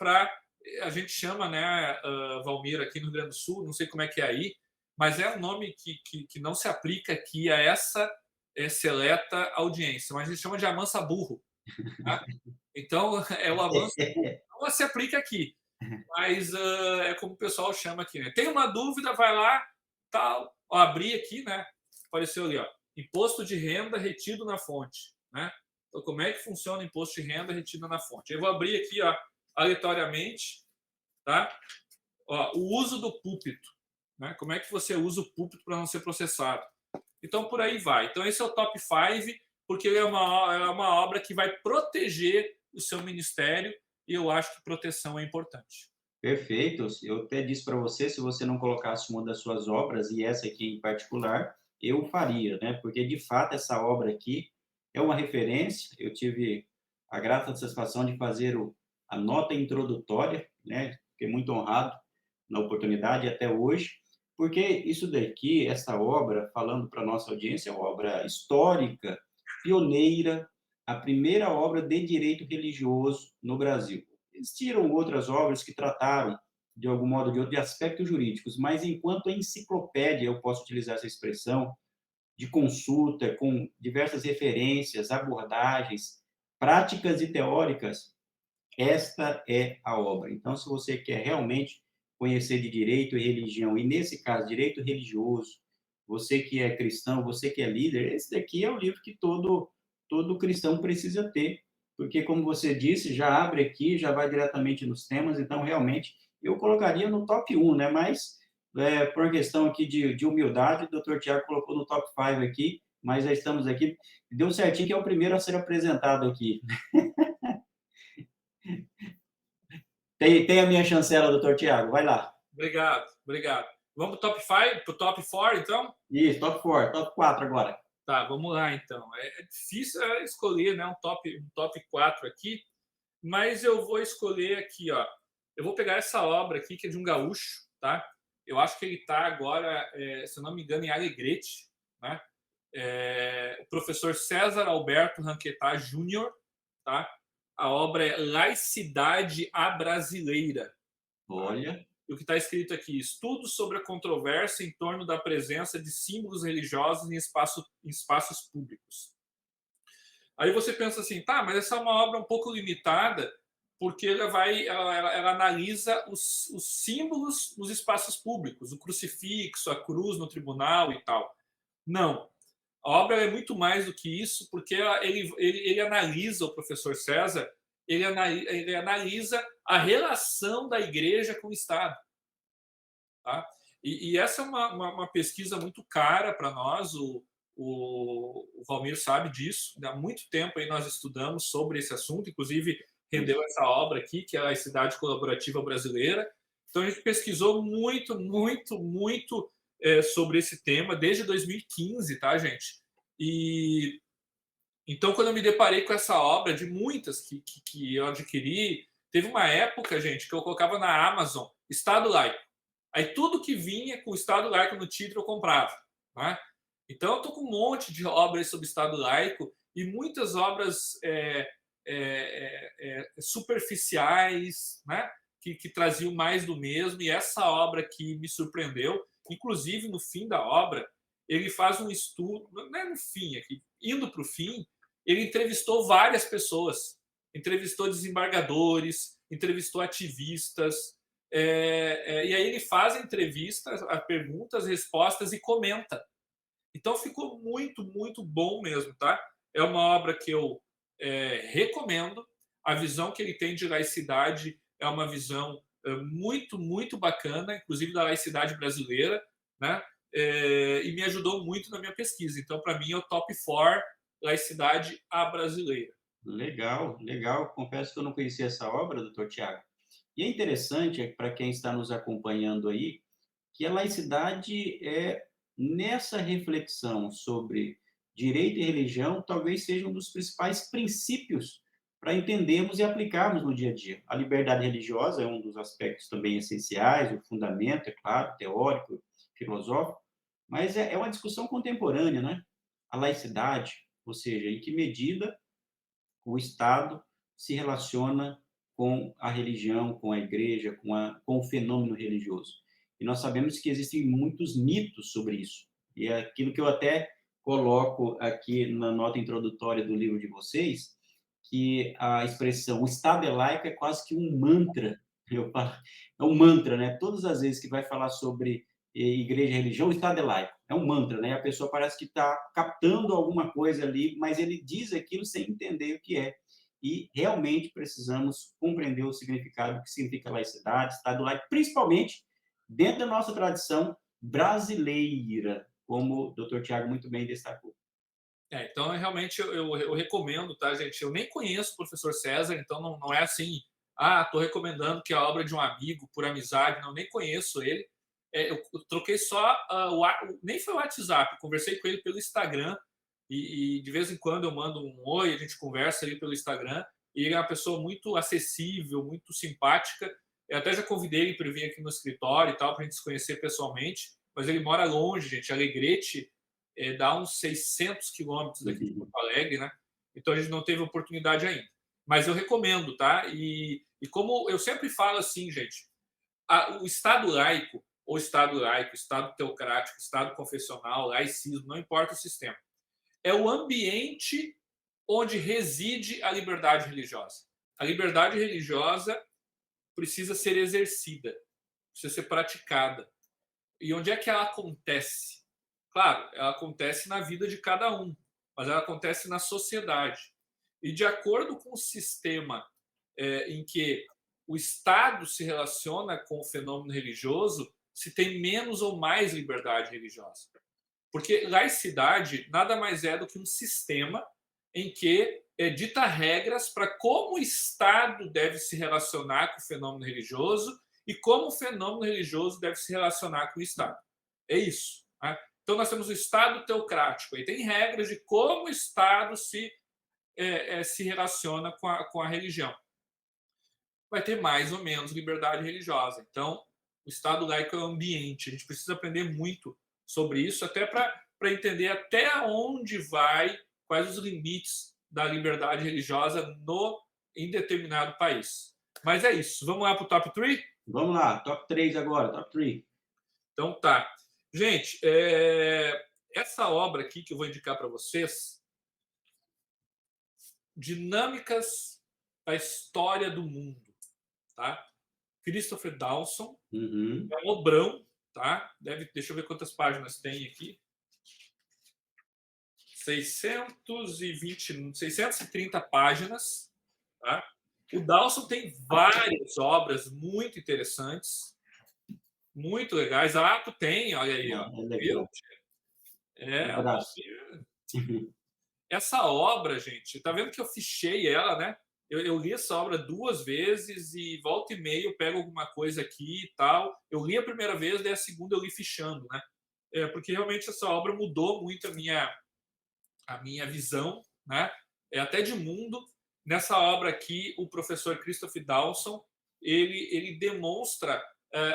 a gente chama, né, Valmir, aqui no Rio Grande do Sul, não sei como é que é aí, mas é um nome que não se aplica aqui a essa seleta audiência, mas a gente chama de amansa burro. Tá? Então, é o avanço. Não se aplica aqui, mas é como o pessoal chama aqui. Né? Tem uma dúvida, vai lá, tal. Abri aqui, né? Apareceu ali, ó, imposto de renda retido na fonte. Né? Então, como é que funciona o imposto de renda retido na fonte? Eu vou abrir aqui, ó, aleatoriamente, tá? O uso do púlpito. Né? Como é que você usa o púlpito para não ser processado? Então, por aí vai. Então, esse é o top 5, porque é uma obra que vai proteger o seu ministério, e eu acho que proteção é importante. Perfeito. Eu até disse para você, se você não colocasse uma das suas obras, e essa aqui em particular, eu faria, né? Porque de fato essa obra aqui é uma referência. Eu tive a grata satisfação de fazer a nota introdutória, né? Fiquei muito honrado na oportunidade até hoje, porque isso daqui, essa obra, falando para nossa audiência, é uma obra histórica, pioneira, a primeira obra de direito religioso no Brasil. Existiram outras obras que trataram, de algum modo ou de outro, de aspectos jurídicos, mas enquanto enciclopédia, eu posso utilizar essa expressão, de consulta, com diversas referências, abordagens, práticas e teóricas, esta é a obra. Então, se você quer realmente conhecer de direito e religião, e nesse caso, direito religioso, você que é cristão, você que é líder, esse daqui é o livro que todo cristão precisa ter, porque, como você disse, já abre aqui, já vai diretamente nos temas, então, realmente, eu colocaria no top 1, né? Mas, por uma questão aqui de humildade, o doutor Tiago colocou no top 5 aqui, mas já estamos aqui, deu certinho que é o primeiro a ser apresentado aqui. Tem a minha chancela, doutor Tiago, vai lá. Obrigado, obrigado. Vamos para o top 5, para o top 4, então? Isso, top 4, top 4 agora. Tá, vamos lá, então. É difícil escolher, né, um top 4 aqui, mas eu vou escolher aqui, ó. Eu vou pegar essa obra aqui, que é de um gaúcho, tá? Eu acho que ele está agora, se eu não me engano, em Alegrete, né? O professor César Alberto Ranquetá Júnior, tá? A obra é Laicidade à Brasileira. Olha. E o que está escrito aqui: estudos sobre a controvérsia em torno da presença de símbolos religiosos em espaços públicos. Aí você pensa assim, tá, mas essa é uma obra um pouco limitada, porque ela analisa os símbolos nos espaços públicos, o crucifixo, a cruz no tribunal e tal. Não. A obra é muito mais do que isso, porque ele analisa, o professor César, ele analisa a relação da igreja com o Estado. Tá? E essa é uma pesquisa muito cara para nós, o Valmir sabe disso, há muito tempo aí nós estudamos sobre esse assunto, inclusive rendeu essa obra aqui, que é a Laicidade Colaborativa Brasileira. Então a gente pesquisou muito, muito, muito sobre esse tema desde 2015, tá, gente? E então, quando eu me deparei com essa obra, de muitas que eu adquiri, teve uma época, gente, que eu colocava na Amazon Estado Laico. Aí tudo que vinha com o Estado laico no título eu comprava. Né? Então eu estou com um monte de obras sobre Estado laico e muitas obras superficiais, né? que traziam mais do mesmo. E essa obra aqui me surpreendeu. Inclusive, no fim da obra, ele faz um estudo, não é no fim, aqui, indo para o fim, ele entrevistou várias pessoas. Entrevistou desembargadores, entrevistou ativistas, e aí ele faz a entrevista, as perguntas, respostas e comenta. Então ficou muito, muito bom mesmo, tá? É uma obra que eu recomendo. A visão que ele tem de laicidade é uma visão muito, muito bacana, inclusive da laicidade brasileira, né? E me ajudou muito na minha pesquisa. Então, para mim, é o top 4 laicidade à brasileira. Legal, legal. Confesso que eu não conhecia essa obra, doutor Tiago. E é interessante, para quem está nos acompanhando aí, que a laicidade nessa reflexão sobre direito e religião, talvez seja um dos principais princípios para entendermos e aplicarmos no dia a dia. A liberdade religiosa é um dos aspectos também essenciais, o fundamento, é claro, teórico, filosófico, mas é uma discussão contemporânea, né? A laicidade, ou seja, em que medida o Estado se relaciona com a religião, com a igreja, com o fenômeno religioso. E nós sabemos que existem muitos mitos sobre isso. E é aquilo que eu até coloco aqui na nota introdutória do livro de vocês, que a expressão o Estado é laico é quase que um mantra. É um mantra, né? Todas as vezes que vai falar sobre igreja e religião, o Estado é laico. É um mantra, né? A pessoa parece que está captando alguma coisa ali, mas ele diz aquilo sem entender o que é. E realmente precisamos compreender o significado, o que significa laicidade, Estado laico, principalmente dentro da nossa tradição brasileira, como o doutor Tiago muito bem destacou. Então, realmente, eu recomendo, tá, gente? Eu nem conheço o professor César, então não é assim estou recomendando que a obra de um amigo, por amizade, não, nem conheço ele. Eu troquei só, nem foi o WhatsApp, conversei com ele pelo Instagram, e de vez em quando eu mando um oi, a gente conversa ali pelo Instagram, e ele é uma pessoa muito acessível, muito simpática. Eu até já convidei ele para vir aqui no escritório e tal, para a gente se conhecer pessoalmente, mas ele mora longe, gente. Alegrete dá uns 600 quilômetros daqui de Porto Alegre, né? Então a gente não teve oportunidade ainda. Mas eu recomendo, tá? E como eu sempre falo assim, gente, o Estado laico, ou Estado laico, Estado teocrático, Estado confessional, laicismo, não importa o sistema, é o ambiente onde reside a liberdade religiosa. A liberdade religiosa precisa ser exercida, precisa ser praticada. E onde é que ela acontece? Claro, ela acontece na vida de cada um, mas ela acontece na sociedade. E de acordo com o sistema em que o Estado se relaciona com o fenômeno religioso, se tem menos ou mais liberdade religiosa. Porque laicidade nada mais é do que um sistema em que dita regras para como o Estado deve se relacionar com o fenômeno religioso e como o fenômeno religioso deve se relacionar com o Estado. É isso. Né? Então, nós temos o Estado teocrático, e tem regras de como o Estado se relaciona com a religião. Vai ter mais ou menos liberdade religiosa. Então, o Estado laico é o ambiente. A gente precisa aprender muito sobre isso, até para entender até onde vai, quais os limites da liberdade religiosa em determinado país. Mas é isso. Vamos lá para o top 3? Vamos lá, top 3 agora, top 3. Então tá. Gente, essa obra aqui que eu vou indicar para vocês, Dinâmicas da História do Mundo, tá? Christopher Dawson, é um obrão, tá? Deixa eu ver quantas páginas tem aqui. 630 páginas, tá? O Dawson tem várias obras muito interessantes, muito legais. Tu tem, olha aí, ó. Essa obra, gente, tá vendo que eu fichei ela, né? Eu li essa obra 2 vezes e volta e meia eu pego alguma coisa aqui e tal. Eu li a primeira vez, daí a segunda eu li fichando, né? Porque realmente essa obra mudou muito a minha visão, né? Até de mundo. Nessa obra aqui, o professor Christopher Dawson, ele demonstra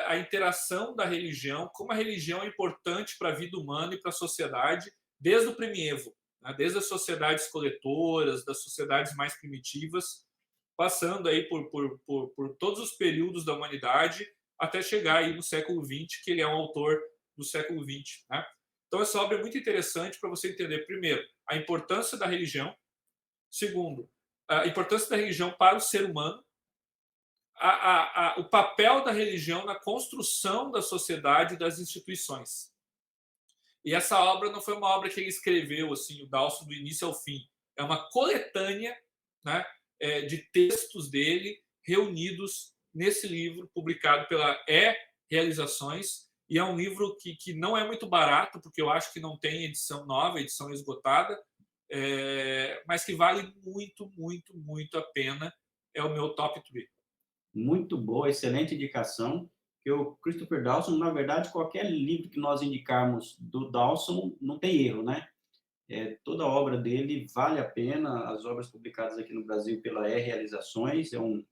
a interação da religião, como a religião é importante para a vida humana e para a sociedade, desde o primievo, né? Desde as sociedades coletoras, das sociedades mais primitivas, passando aí por todos os períodos da humanidade, até chegar aí no século XX, que ele é um autor do século XX, né? Então, essa obra é muito interessante para você entender, primeiro, a importância da religião, segundo, a importância da religião para o ser humano, o papel da religião na construção da sociedade e das instituições. E essa obra não foi uma obra que ele escreveu, assim, o Dawson, do início ao fim. É uma coletânea, né, de textos dele reunidos nesse livro, publicado pela Realizações. E é um livro que não é muito barato, porque eu acho que não tem edição nova, edição esgotada, mas que vale muito, muito, muito a pena. É o meu top 3. Muito boa, excelente indicação. Que o Christopher Dawson, na verdade, qualquer livro que nós indicarmos do Dawson, não tem erro, né? Toda a obra dele vale a pena. As obras publicadas aqui no Brasil pela Realizações, é um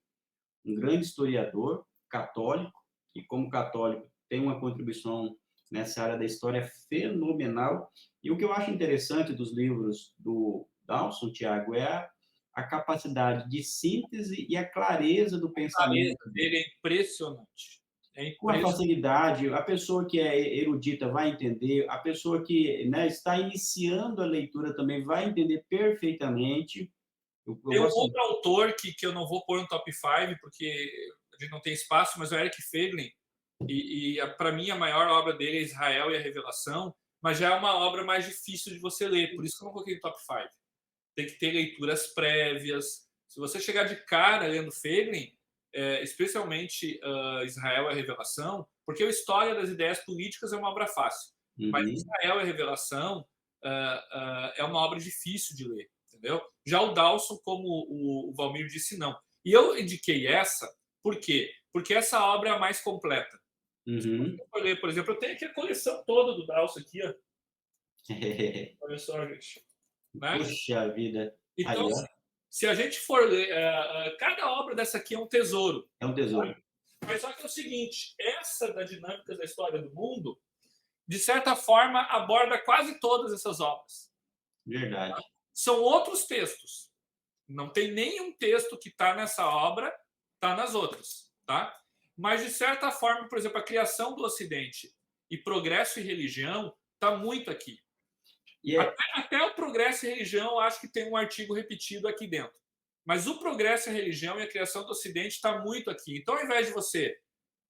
grande historiador católico, que, como católico, tem uma contribuição nessa área da história fenomenal. E o que eu acho interessante dos livros do Dawson, Tiago, é a capacidade de síntese e a clareza do pensamento. A clareza dele é impressionante. Com a facilidade, a pessoa que é erudita vai entender, a pessoa que, né, está iniciando a leitura também vai entender perfeitamente. Tem um outro autor que eu não vou pôr no top 5, porque a gente não tem espaço, mas é o Eric Feiglin. E para mim, a maior obra dele é Israel e a Revelação, mas já é uma obra mais difícil de você ler, por isso que eu não coloquei no top 5. Tem que ter leituras prévias. Se você chegar de cara lendo Feiglin, especialmente Israel e a Revelação, porque a História das Ideias Políticas é uma obra fácil, mas Israel e a Revelação é uma obra difícil de ler, entendeu? Já o Dawson, como o Valmir disse, não. E eu indiquei essa, por quê? Porque essa obra é a mais completa. Uhum. Se for ler, por exemplo, eu tenho aqui a coleção toda do Dawson aqui, ó. Olha só, gente. Né? Puxa vida. Então, Aí, ó, se a gente for ler, cada obra dessa aqui é um tesouro. é um tesouro. Mas só que é o seguinte, essa da Dinâmicas da História do Mundo, de certa forma, aborda quase todas essas obras. Verdade. São outros textos. Não tem nenhum texto que está nessa obra, está nas outras. Tá? Mas, de certa forma, por exemplo, a criação do Ocidente e progresso e religião está muito aqui. E é, Até o progresso e religião, acho que tem um artigo repetido aqui dentro. Mas o progresso e religião e a criação do Ocidente está muito aqui. Então, ao invés de você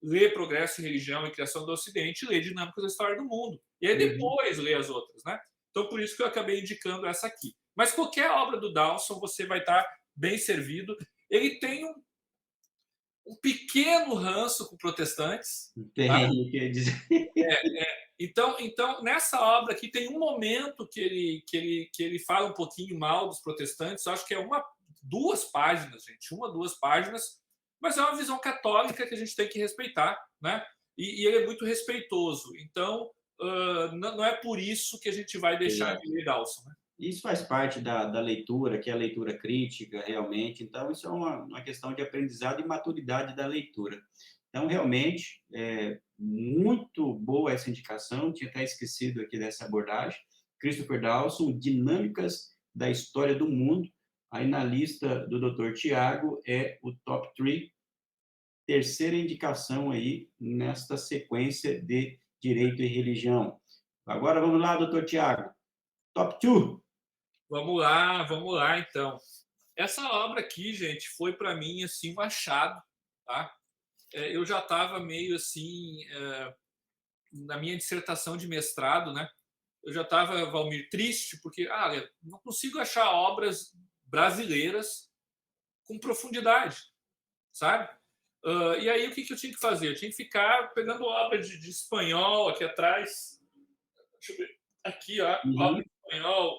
ler progresso e religião e criação do Ocidente, lê Dinâmicas da História do Mundo. E aí uhum. depois lê as outras, né? Então, por isso que eu acabei indicando essa aqui. Mas qualquer obra do Dawson, você vai estar bem servido. Ele tem um pequeno ranço com protestantes. Tá? Tem, quer dizer. Então, nessa obra aqui tem um momento que ele fala um pouquinho mal dos protestantes. Eu acho que é duas páginas, gente, duas páginas, mas é uma visão católica que a gente tem que respeitar, né? E ele é muito respeitoso. Então, não é por isso que a gente vai deixar Exato. de ler Dawson, né? Isso faz parte da leitura, que é a leitura crítica, realmente. Então, isso é uma questão de aprendizado e maturidade da leitura. Então, realmente, é muito boa essa indicação, tinha até esquecido aqui dessa abordagem. Christopher Dawson, Dinâmicas da História do Mundo. Aí na lista do Dr. Tiago é o top 3, terceira indicação aí nesta sequência de Direito e Religião. Agora vamos lá, Dr. Tiago. Top 2. Vamos lá, então. Essa obra aqui, gente, foi para mim assim um achado, tá? Eu já estava meio assim na minha dissertação de mestrado, né? Eu já estava, Valmir, triste, porque não consigo achar obras brasileiras com profundidade, sabe? E aí, o que eu tinha que fazer? Eu tinha que ficar pegando obra de espanhol aqui atrás. Deixa eu ver. Aqui, ó, Uhum.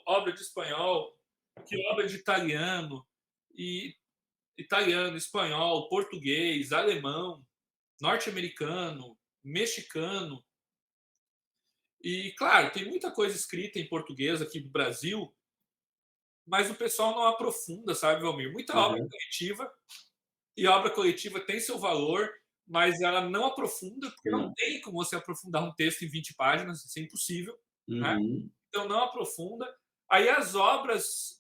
obra de espanhol, aqui, obra de italiano, e italiano, espanhol, português, alemão, norte-americano, mexicano. E, claro, tem muita coisa escrita em português aqui do Brasil, mas o pessoal não aprofunda, sabe, Valmir? Muita obra Uhum. coletiva, e a obra coletiva tem seu valor, mas ela não aprofunda, porque não Não. tem como você aprofundar um texto em 20 páginas, isso é impossível, né? Uhum. Então não aprofunda. Aí as obras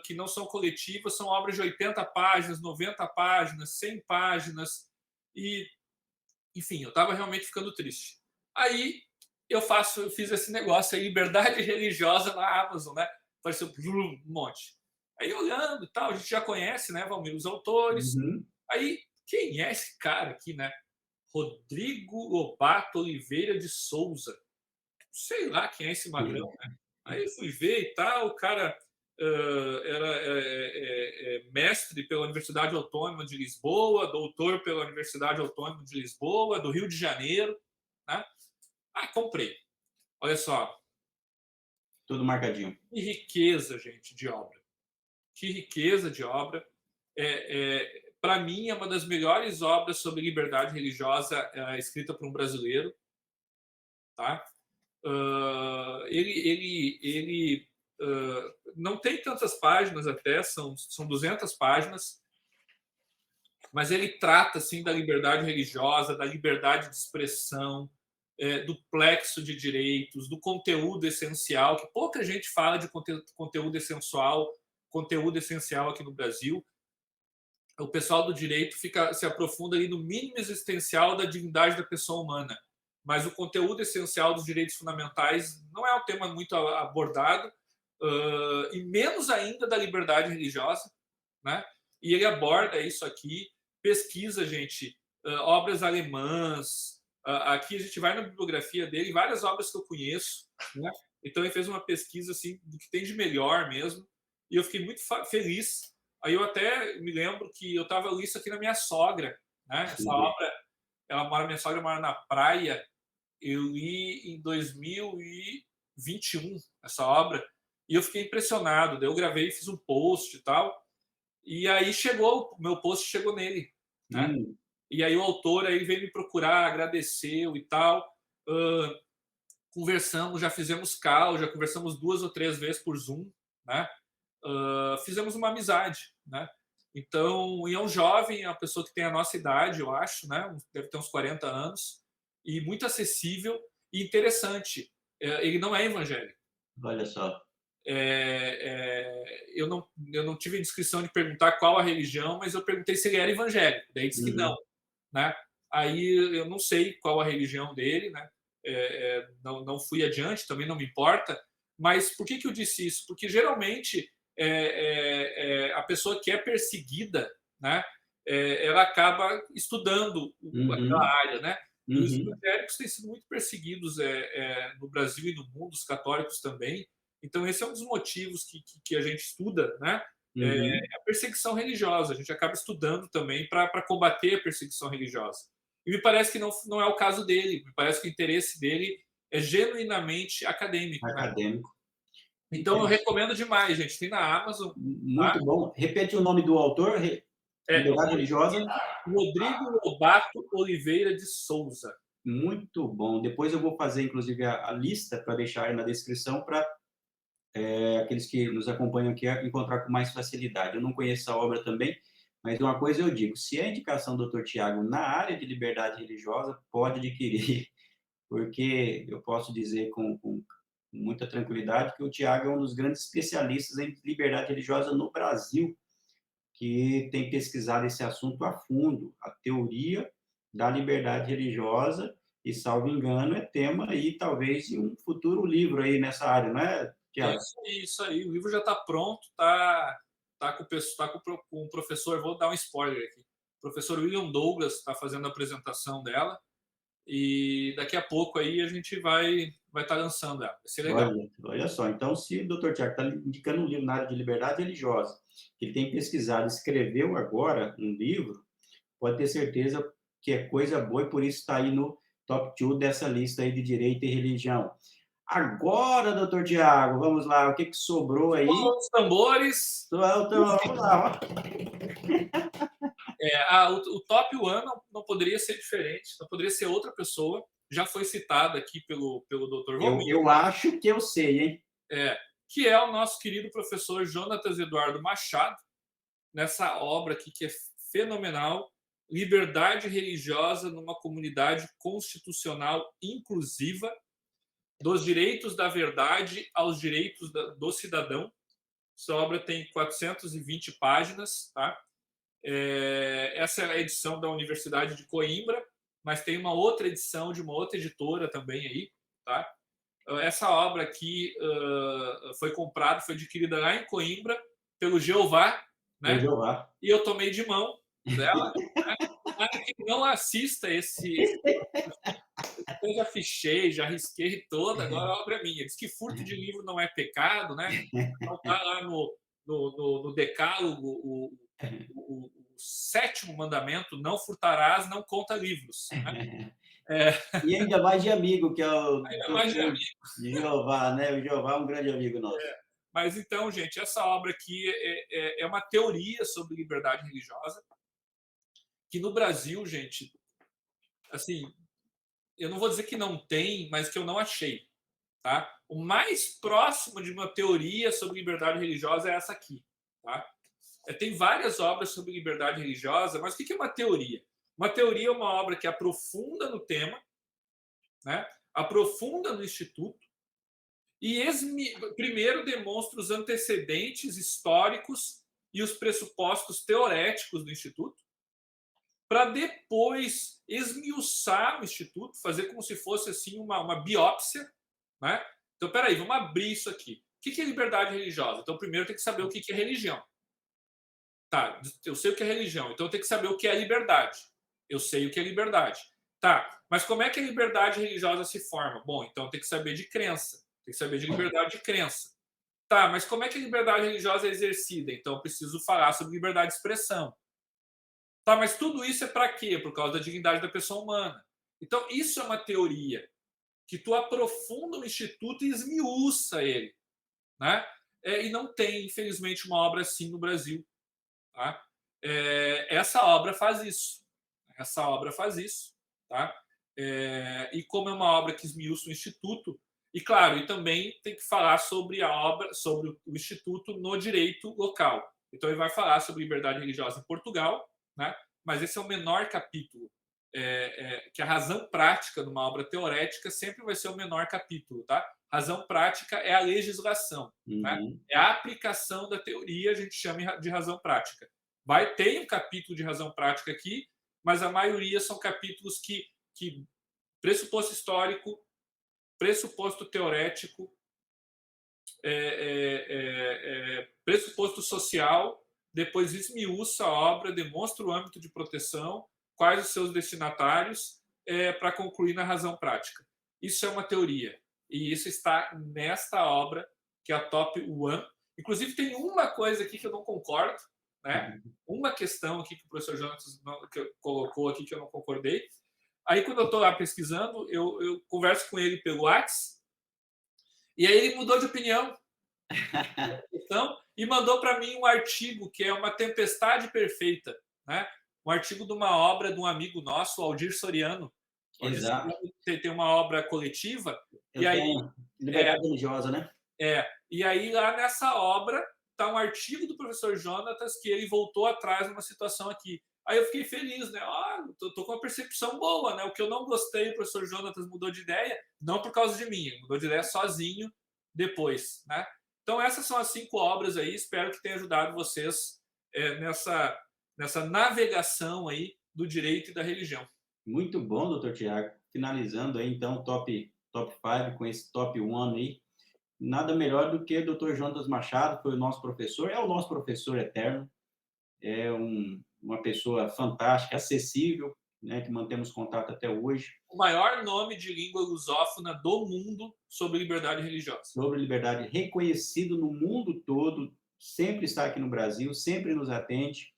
que não são coletivas são obras de 80 páginas, 90 páginas, 100 páginas, e, enfim, eu estava realmente ficando triste. Aí eu fiz esse negócio aí, liberdade religiosa na Amazon, né? Apareceu um monte. Aí olhando e tal, a gente já conhece, né, Valmir, os autores. Uhum. Aí, quem é esse cara aqui, né? Rodrigo Lobato Oliveira de Souza. Sei lá quem é esse magrão, né? Aí eu fui ver e tal, o cara era mestre pela Universidade Autônoma de Lisboa, doutor pela Universidade Autônoma de Lisboa, do Rio de Janeiro, né? Comprei. Olha só, Tudo marcadinho. que riqueza, gente, de obra. Que riqueza de obra. Para mim, é uma das melhores obras sobre liberdade religiosa escrita por um brasileiro. Tá? Ele não tem tantas páginas até, são 200 páginas, mas ele trata assim da liberdade religiosa, da liberdade de expressão, do plexo de direitos, do conteúdo essencial, que pouca gente fala de conteúdo essencial aqui no Brasil. O pessoal do direito se aprofunda ali no mínimo existencial da dignidade da pessoa humana, mas o conteúdo essencial dos direitos fundamentais não é um tema muito abordado, e menos ainda da liberdade religiosa, né? E ele aborda isso aqui, pesquisa, gente, obras alemãs. Aqui a gente vai na bibliografia dele, várias obras que eu conheço, né? Então ele fez uma pesquisa assim do que tem de melhor mesmo, e eu fiquei muito feliz. Aí eu até me lembro que eu estava lendo isso aqui na minha sogra, né? Essa obra, minha sogra mora na praia. Eu li em 2021 essa obra e eu fiquei impressionado. Daí eu gravei, fiz um post e tal. E aí chegou, o meu post chegou nele, né? Hum, E aí o autor aí veio me procurar, agradeceu e tal. Uh, conversamos, já fizemos call, já conversamos 2 ou 3 vezes por Zoom, né? Fizemos uma amizade, né? Então, e é um jovem, é uma pessoa que tem a nossa idade, eu acho, né? Deve ter uns 40 anos, e muito acessível e interessante. Ele não é evangélico. olha só. Eu não tive a descrição de perguntar qual a religião, mas eu perguntei se ele era evangélico. Daí disse que não, Uhum, né? Aí eu não sei qual a religião dele, né? Não fui adiante, também não me importa. Mas por que eu disse isso? Porque geralmente a pessoa que é perseguida, né? Ela acaba estudando aquela uhum, área, né? E os uhum. evangélicos têm sido muito perseguidos no Brasil e no mundo, os católicos também. Então, esse é um dos motivos que a gente estuda, né? Uhum. A perseguição religiosa. A gente acaba estudando também para combater a perseguição religiosa. E me parece que não é o caso dele. Me parece que o interesse dele é genuinamente acadêmico, né? Acadêmico. Então, eu Interessante. recomendo demais, gente. Tem na Amazon, tá? Muito bom. Repete o nome do autor, É Liberdade Religiosa. Rodrigo Lobato Oliveira de Souza. Muito bom. Depois eu vou fazer, inclusive, a lista para deixar aí na descrição para aqueles que nos acompanham aqui encontrar com mais facilidade. Eu não conheço a obra também, mas uma coisa eu digo: se é indicação do Dr. Tiago na área de liberdade religiosa, pode adquirir, porque eu posso dizer com muita tranquilidade que o Tiago é um dos grandes especialistas em liberdade religiosa no Brasil, que tem pesquisado esse assunto a fundo, a teoria da liberdade religiosa, e, salvo engano, é tema aí, talvez, de um futuro livro aí nessa área, não é, É Tiago? isso aí, isso aí. O livro já está pronto, tá com o professor. Vou dar um spoiler aqui. O professor William Douglas está fazendo a apresentação dela e daqui a pouco aí a gente vai estar lançando ela. Vai ser legal. Olha só, então, se o Dr. Tiago está indicando um livro na área de liberdade religiosa, que ele tem pesquisado, escreveu agora um livro, pode ter certeza que é coisa boa e por isso está aí no top 2 dessa lista aí de direito e religião. Agora, doutor Tiago, vamos lá, o que, que sobrou aí? Os tambores. Vamos lá, ó. O top one não poderia ser diferente, não poderia ser outra pessoa. Já foi citada aqui pelo Dr. Valmir, Eu acho que eu sei, hein? é, que é o nosso querido professor Jonatas Eduardo Machado, nessa obra aqui que é fenomenal, Liberdade Religiosa numa Comunidade Constitucional Inclusiva, dos direitos da verdade aos direitos do cidadão. Essa obra tem 420 páginas, tá? Essa é a edição da Universidade de Coimbra, mas tem uma outra edição de uma outra editora também aí, tá? Essa obra aqui foi comprada, foi adquirida lá em Coimbra pelo Jeová, Pelo né? Jeová. E eu tomei de mão dela, né? Para que não assista esse eu já fichei, já risquei toda, agora a obra é minha. Diz que furto de livro não é pecado, né? Então tá lá no Decálogo, o sétimo mandamento, não furtarás, não conta livros. Né? É, E ainda mais de amigo, que é o ainda mais de doutor amigo. Jeová, né? O Jeová é um grande amigo nosso. Mas então, gente, essa obra aqui é uma teoria sobre liberdade religiosa, que no Brasil, gente, assim, eu não vou dizer que não tem, mas que eu não achei. Tá? O mais próximo de uma teoria sobre liberdade religiosa é essa aqui. Tá? Tem várias obras sobre liberdade religiosa, mas o que é uma teoria? Uma teoria é uma obra que aprofunda no tema, né? Aprofunda no instituto e primeiro demonstra os antecedentes históricos e os pressupostos teoréticos do instituto, para depois esmiuçar o instituto, fazer como se fosse assim uma biópsia, né? Então, peraí, vamos abrir isso aqui. O que é liberdade religiosa? Então, primeiro tem que saber o que é religião. Tá, eu sei o que é religião, então eu tenho que saber o que é liberdade. Eu sei o que é liberdade. Tá, mas como é que a liberdade religiosa se forma? Bom, então tem que saber de crença, tem que saber de liberdade de crença. Tá, mas como é que a liberdade religiosa é exercida? Então eu preciso falar sobre liberdade de expressão. Tá, mas tudo isso é para quê? Por causa da dignidade da pessoa humana. Então isso é uma teoria que tu aprofunda o instituto e esmiuça ele, né? E não tem, infelizmente, uma obra assim no Brasil. tá? Essa obra faz isso. Essa obra faz isso. Tá? E como é uma obra que esmiuça o Instituto, e claro, e também tem que falar sobre a obra, sobre o Instituto no direito local. Então ele vai falar sobre liberdade religiosa em Portugal, né? Mas esse é o menor capítulo. Que a razão prática numa obra teorética sempre vai ser o menor capítulo, tá? Razão prática é a legislação, né? É a aplicação da teoria, a gente chama de razão prática. Vai ter um capítulo de razão prática aqui, mas a maioria são capítulos que pressuposto histórico, pressuposto teorético, pressuposto social, depois esmiuça a obra, demonstra o âmbito de proteção, quais os seus destinatários, para concluir na razão prática. Isso é uma teoria, e isso está nesta obra, que é a Top One. Inclusive, tem uma coisa aqui que eu não concordo, né? Uma questão aqui que o professor Jonas colocou aqui que eu não concordei. Aí, quando eu estou lá pesquisando, eu converso com ele pelo WhatsApp, e aí ele mudou de opinião e mandou para mim um artigo que é uma tempestade perfeita, né? Um artigo de uma obra de um amigo nosso, Aldir Soriano. Exato. Tem uma obra coletiva. Liberdade religiosa, né? E aí, lá nessa obra, está um artigo do professor Jonatas que ele voltou atrás numa situação aqui. Aí eu fiquei feliz, né? Tô com uma percepção boa, né? O que eu não gostei, o professor Jonatas mudou de ideia, não por causa de mim, ele mudou de ideia sozinho depois, né? Então, essas são as 5 obras aí, espero que tenha ajudado vocês nessa navegação aí do direito e da religião. Muito bom, doutor Tiago. Finalizando aí, então, top 5 com esse top 1 aí. Nada melhor do que o doutor Jonatas Machado, foi o nosso professor, é o nosso professor eterno, é uma pessoa fantástica, acessível, né, que mantemos contato até hoje. O maior nome de língua lusófona do mundo sobre liberdade religiosa. Sobre liberdade, reconhecido no mundo todo, sempre está aqui no Brasil, sempre nos atende.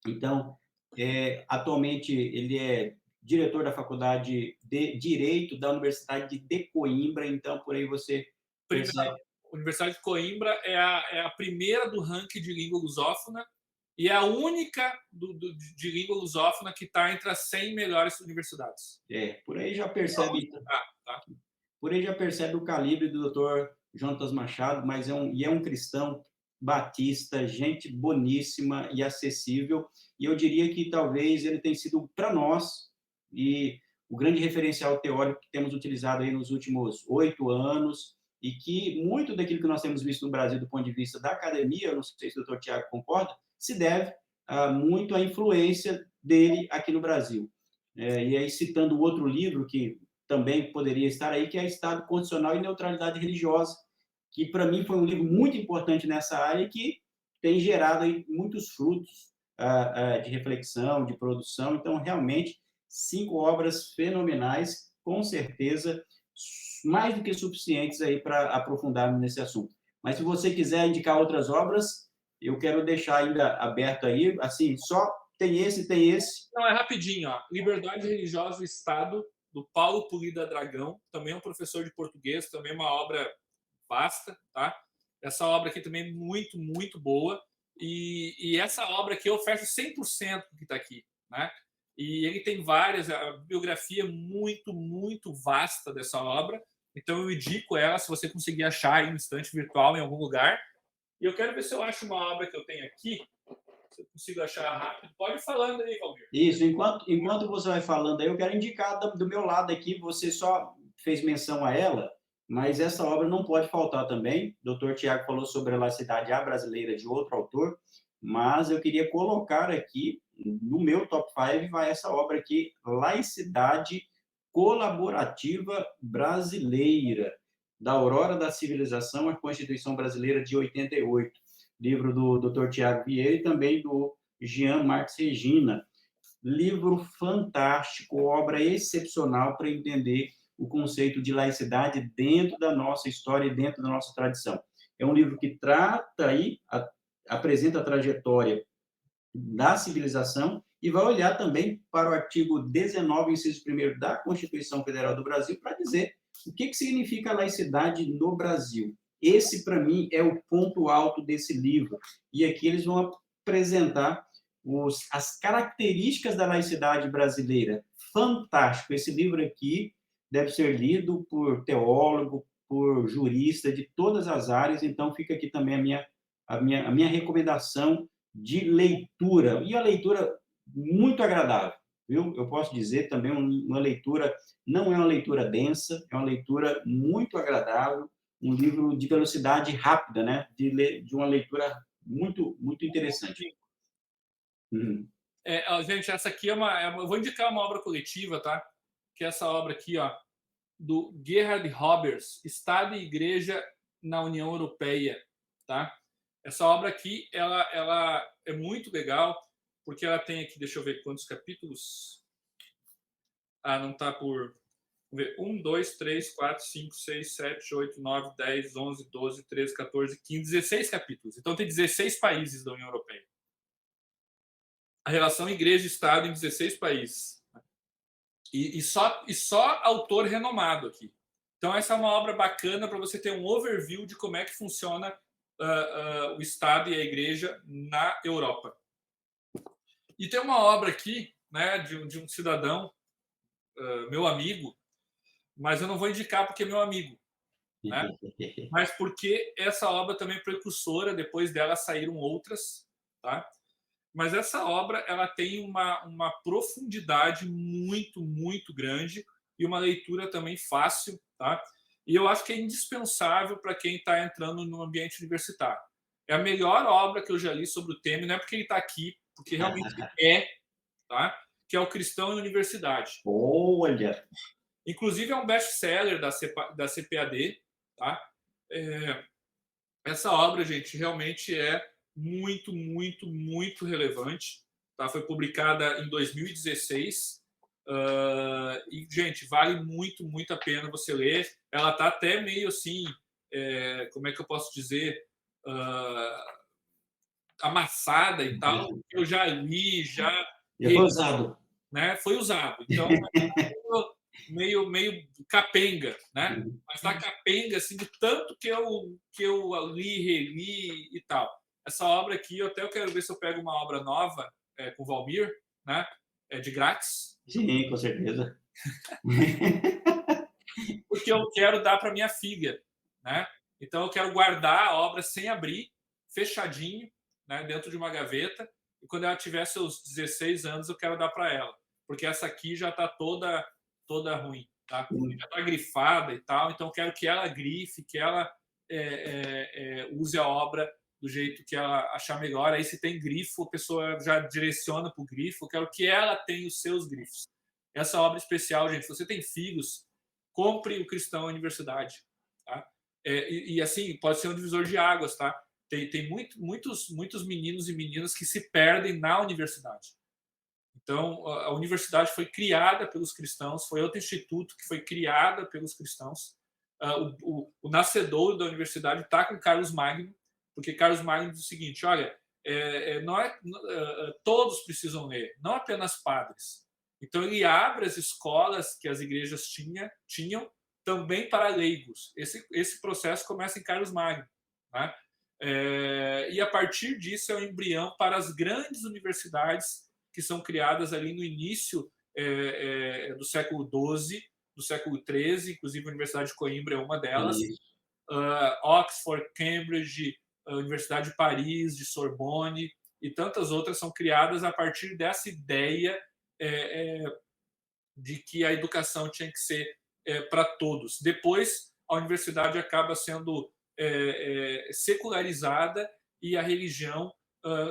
Então, atualmente, ele é diretor da Faculdade de Direito da Universidade de Coimbra, então, por aí você percebe. A Universidade de Coimbra é a primeira do ranking de língua lusófona e é a única de língua lusófona que está entre as 100 melhores universidades. Por aí já percebe. Tá. Por aí já percebe o calibre do Dr. Jonatas Machado, mas é um cristão batista, gente boníssima e acessível. E eu diria que talvez ele tenha sido para nós e o grande referencial teórico que temos utilizado aí nos últimos 8 anos e que muito daquilo que nós temos visto no Brasil do ponto de vista da academia, eu não sei se o Dr. Tiago concorda, se deve muito à influência dele aqui no Brasil. E aí, citando outro livro que também poderia estar aí, que é Estado Constitucional e Neutralidade Religiosa, que para mim foi um livro muito importante nessa área e que tem gerado aí muitos frutos de reflexão, de produção. Então, realmente, 5 obras fenomenais, com certeza, mais do que suficientes aí para aprofundarmos nesse assunto. Mas se você quiser indicar outras obras, eu quero deixar ainda aberto aí, assim, só tem esse. Não, é rapidinho, ó. Liberdade Religiosa do Estado, do Paulo Polida Dragão, também é um professor de português, também é uma obra vasta, tá? Essa obra aqui também é muito, muito boa. E essa obra aqui eu ofereço 100% do que está aqui, né? E ele tem a biografia muito, muito vasta dessa obra. Então eu indico ela, se você conseguir achar em um estante virtual em algum lugar. E eu quero ver se eu acho uma obra que eu tenho aqui, se eu consigo achar rápido. Pode ir falando aí, Valmir. Isso, enquanto você vai falando aí, eu quero indicar do meu lado aqui, você só fez menção a ela, mas essa obra não pode faltar também. O Dr. Tiago falou sobre a laicidade brasileira de outro autor, mas eu queria colocar aqui, no meu top 5, vai essa obra aqui, Laicidade Colaborativa Brasileira, da Aurora da Civilização à Constituição Brasileira de 88. Livro do Dr. Tiago Vieira e também do Jean Marques Regina. Livro fantástico, obra excepcional para entender o conceito de laicidade dentro da nossa história e dentro da nossa tradição. É um livro que trata aí, apresenta a trajetória da civilização e vai olhar também para o artigo 19, inciso 1º da Constituição Federal do Brasil para dizer o que significa laicidade no Brasil. Esse, para mim, é o ponto alto desse livro. E aqui eles vão apresentar as características da laicidade brasileira. Fantástico! Esse livro aqui deve ser lido por teólogo, por jurista de todas as áreas, então fica aqui também a minha recomendação de leitura. E a leitura muito agradável, viu? Eu posso dizer também uma leitura, não é uma leitura densa, é uma leitura muito agradável, um livro de velocidade rápida, né? De uma leitura muito, muito interessante. Uhum. Gente, essa aqui eu vou indicar uma obra coletiva, tá? Que é essa obra aqui, ó, do Gerhard Habermas, Estado e Igreja na União Europeia, tá? Essa obra aqui, ela é muito legal, porque ela tem aqui, deixa eu ver quantos capítulos. Não tá por... Vamos ver, 1, 2, 3, 4, 5, 6, 7, 8, 9, 10, 11, 12, 13, 14, 15, 16 capítulos. Então tem 16 países da União Europeia. A relação igreja-estado em 16 países. E só autor renomado aqui. Então, essa é uma obra bacana para você ter um overview de como é que funciona o Estado e a Igreja na Europa. E tem uma obra aqui, né, de um cidadão, meu amigo, mas eu não vou indicar porque é meu amigo, né? Mas porque essa obra também é precursora, depois dela saíram outras, tá? Mas essa obra ela tem uma profundidade muito, muito grande e uma leitura também fácil, tá? E eu acho que é indispensável para quem está entrando no ambiente universitário. É a melhor obra que eu já li sobre o tema, não é porque ele está aqui, porque realmente tá? Que é O Cristão e a Universidade. Olha! Inclusive é um best-seller da CPAD, tá? Essa obra, gente, realmente é muito, muito, muito relevante. Tá? Foi publicada em 2016. E, gente, vale muito, muito a pena você ler. Ela está até meio assim, como é que eu posso dizer, amassada e tal. Eu já li, já foi usado. né? Foi usado. Então, meio capenga, né? Mas tá capenga assim de tanto que eu li, reli e tal. Essa obra aqui, eu quero ver se eu pego uma obra nova com o Valmir, né? De grátis. Sim, com certeza. Porque eu quero dar para minha filha, né? Então eu quero guardar a obra sem abrir, fechadinho, né? Dentro de uma gaveta. E quando ela tiver seus 16 anos, eu quero dar para ela, porque essa aqui já está toda ruim, tá? Já está grifada e tal. Então eu quero que ela grife, que ela use a obra do jeito que ela achar melhor. Aí se tem grifo, a pessoa já direciona para o grifo. Eu quero que ela tenha os seus grifos. Essa obra especial, gente, se você tem filhos, compre o Cristão à Universidade, tá? E assim, pode ser um divisor de águas, tá? Tem muitos meninos e meninas que se perdem na universidade. Então, a universidade foi criada pelos cristãos, foi outro instituto que foi criada pelos cristãos. O nascedouro da universidade está com Carlos Magno, porque Carlos Magno diz o seguinte: olha, todos precisam ler, não apenas padres. Então, ele abre as escolas que as igrejas tinham também para leigos. Esse processo começa em Carlos Magno, né? E a partir disso é o embrião para as grandes universidades que são criadas ali no início do século XII, do século XIII, inclusive a Universidade de Coimbra é uma delas. Oxford, Cambridge, a Universidade de Paris, de Sorbonne e tantas outras são criadas a partir dessa ideia de que a educação tinha que ser para todos. Depois, a universidade acaba sendo secularizada e a religião,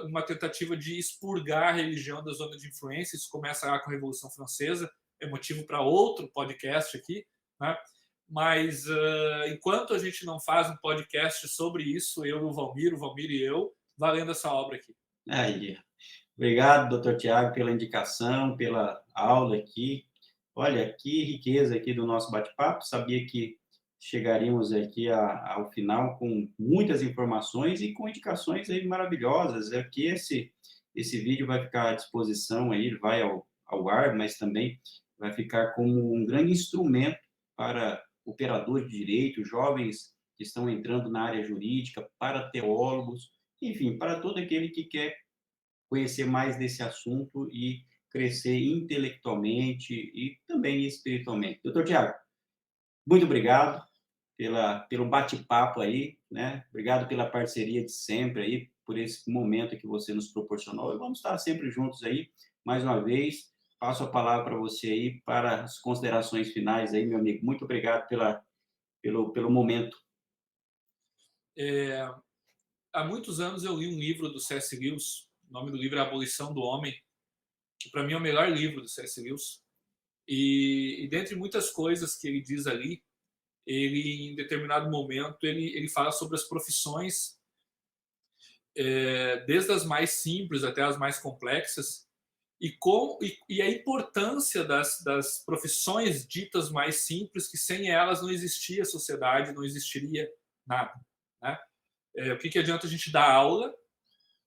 uma tentativa de expurgar a religião da zona de influência. Isso começa lá com a Revolução Francesa, é motivo para outro podcast aqui, né? Mas enquanto a gente não faz um podcast sobre isso, eu e o Valmir e eu, valendo essa obra aqui. Aí, obrigado, doutor Tiago, pela indicação, pela aula aqui. Olha, que riqueza aqui do nosso bate-papo. Sabia que chegaríamos aqui ao final com muitas informações e com indicações aí maravilhosas. É que esse vídeo vai ficar à disposição aí, vai ao ar, mas também vai ficar como um grande instrumento para operadores de direito, jovens que estão entrando na área jurídica, para teólogos, enfim, para todo aquele que quer conhecer mais desse assunto e crescer intelectualmente e também espiritualmente. Doutor Tiago, muito obrigado pelo bate-papo aí, né? Obrigado pela parceria de sempre aí, por esse momento que você nos proporcionou. E vamos estar sempre juntos aí. Mais uma vez, passo a palavra para você aí para as considerações finais aí, meu amigo. Muito obrigado pelo momento. Há muitos anos eu li um livro do C.S. Lewis, o nome do livro é A Abolição do Homem, que para mim é o melhor livro do C.S. Lewis. E dentre muitas coisas que ele diz ali, ele, em determinado momento, ele fala sobre as profissões, desde as mais simples até as mais complexas, e a importância das profissões ditas mais simples, que sem elas não existia sociedade, não existiria nada. Né? O que adianta a gente dar aula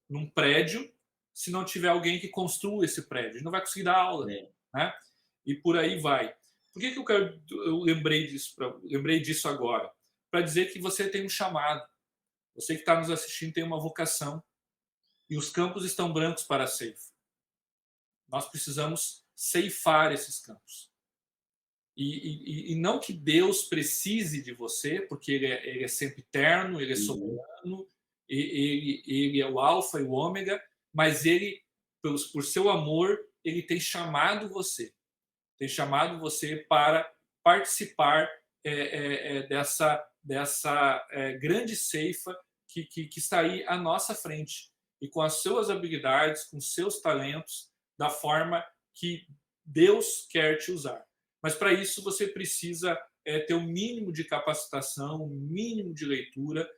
num prédio se não tiver alguém que construa esse prédio? A gente não vai conseguir dar aula. Né? E por aí vai. Por que eu lembrei disso agora? Para dizer que você tem um chamado. Você que está nos assistindo tem uma vocação. E os campos estão brancos para a ceifa. Nós precisamos ceifar esses campos. E não que Deus precise de você, porque ele é sempre eterno, ele é soberano, ele é o alfa e o ômega, mas ele, por seu amor, ele tem chamado você. Tem chamado você para participar dessa grande ceifa que está aí à nossa frente. E com as suas habilidades, com seus talentos, da forma que Deus quer te usar. Mas para isso você precisa ter um mínimo de capacitação, um mínimo de leitura.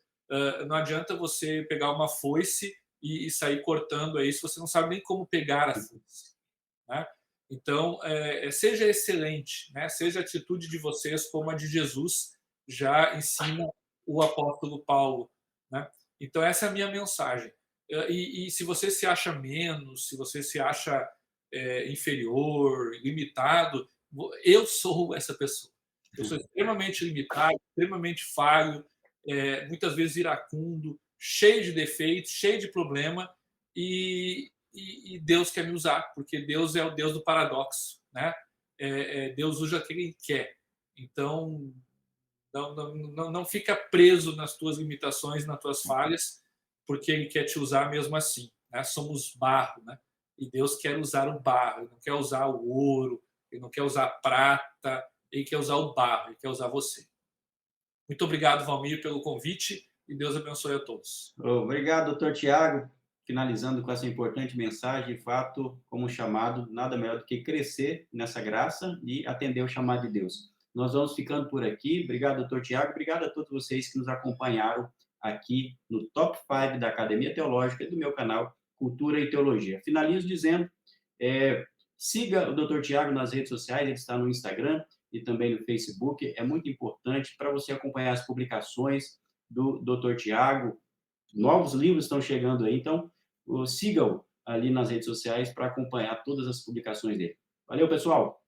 Não adianta você pegar uma foice e sair cortando aí se você não sabe nem como pegar a foice. Né? Então, seja excelente, né? Seja a atitude de vocês como a de Jesus, já ensina o apóstolo Paulo. Né? Então, essa é a minha mensagem. E se você se acha menos, se você se acha inferior, limitado, eu sou essa pessoa. Eu sou extremamente limitado, extremamente falho, muitas vezes iracundo, cheio de defeitos, cheio de problema, e Deus quer me usar, porque Deus é o Deus do paradoxo. Né? Deus usa quem Ele quer. Então, não fica preso nas tuas limitações, nas tuas falhas, porque Ele quer te usar mesmo assim. Né? Somos barro, né? E Deus quer usar o barro, Ele não quer usar o ouro, Ele não quer usar a prata, Ele quer usar o barro, Ele quer usar você. Muito obrigado, Valmir, pelo convite e Deus abençoe a todos. Obrigado, doutor Tiago. Finalizando com essa importante mensagem, de fato, como chamado, nada melhor do que crescer nessa graça e atender o chamado de Deus. Nós vamos ficando por aqui. Obrigado, doutor Tiago. Obrigado a todos vocês que nos acompanharam aqui no Top 5 da Academia Teológica e do meu canal Cultura e Teologia. Finalizo dizendo, siga o doutor Tiago nas redes sociais, ele está no Instagram e também no Facebook. É muito importante para você acompanhar as publicações do doutor Tiago. Novos livros estão chegando aí, então sigam ali nas redes sociais para acompanhar todas as publicações dele. Valeu, pessoal!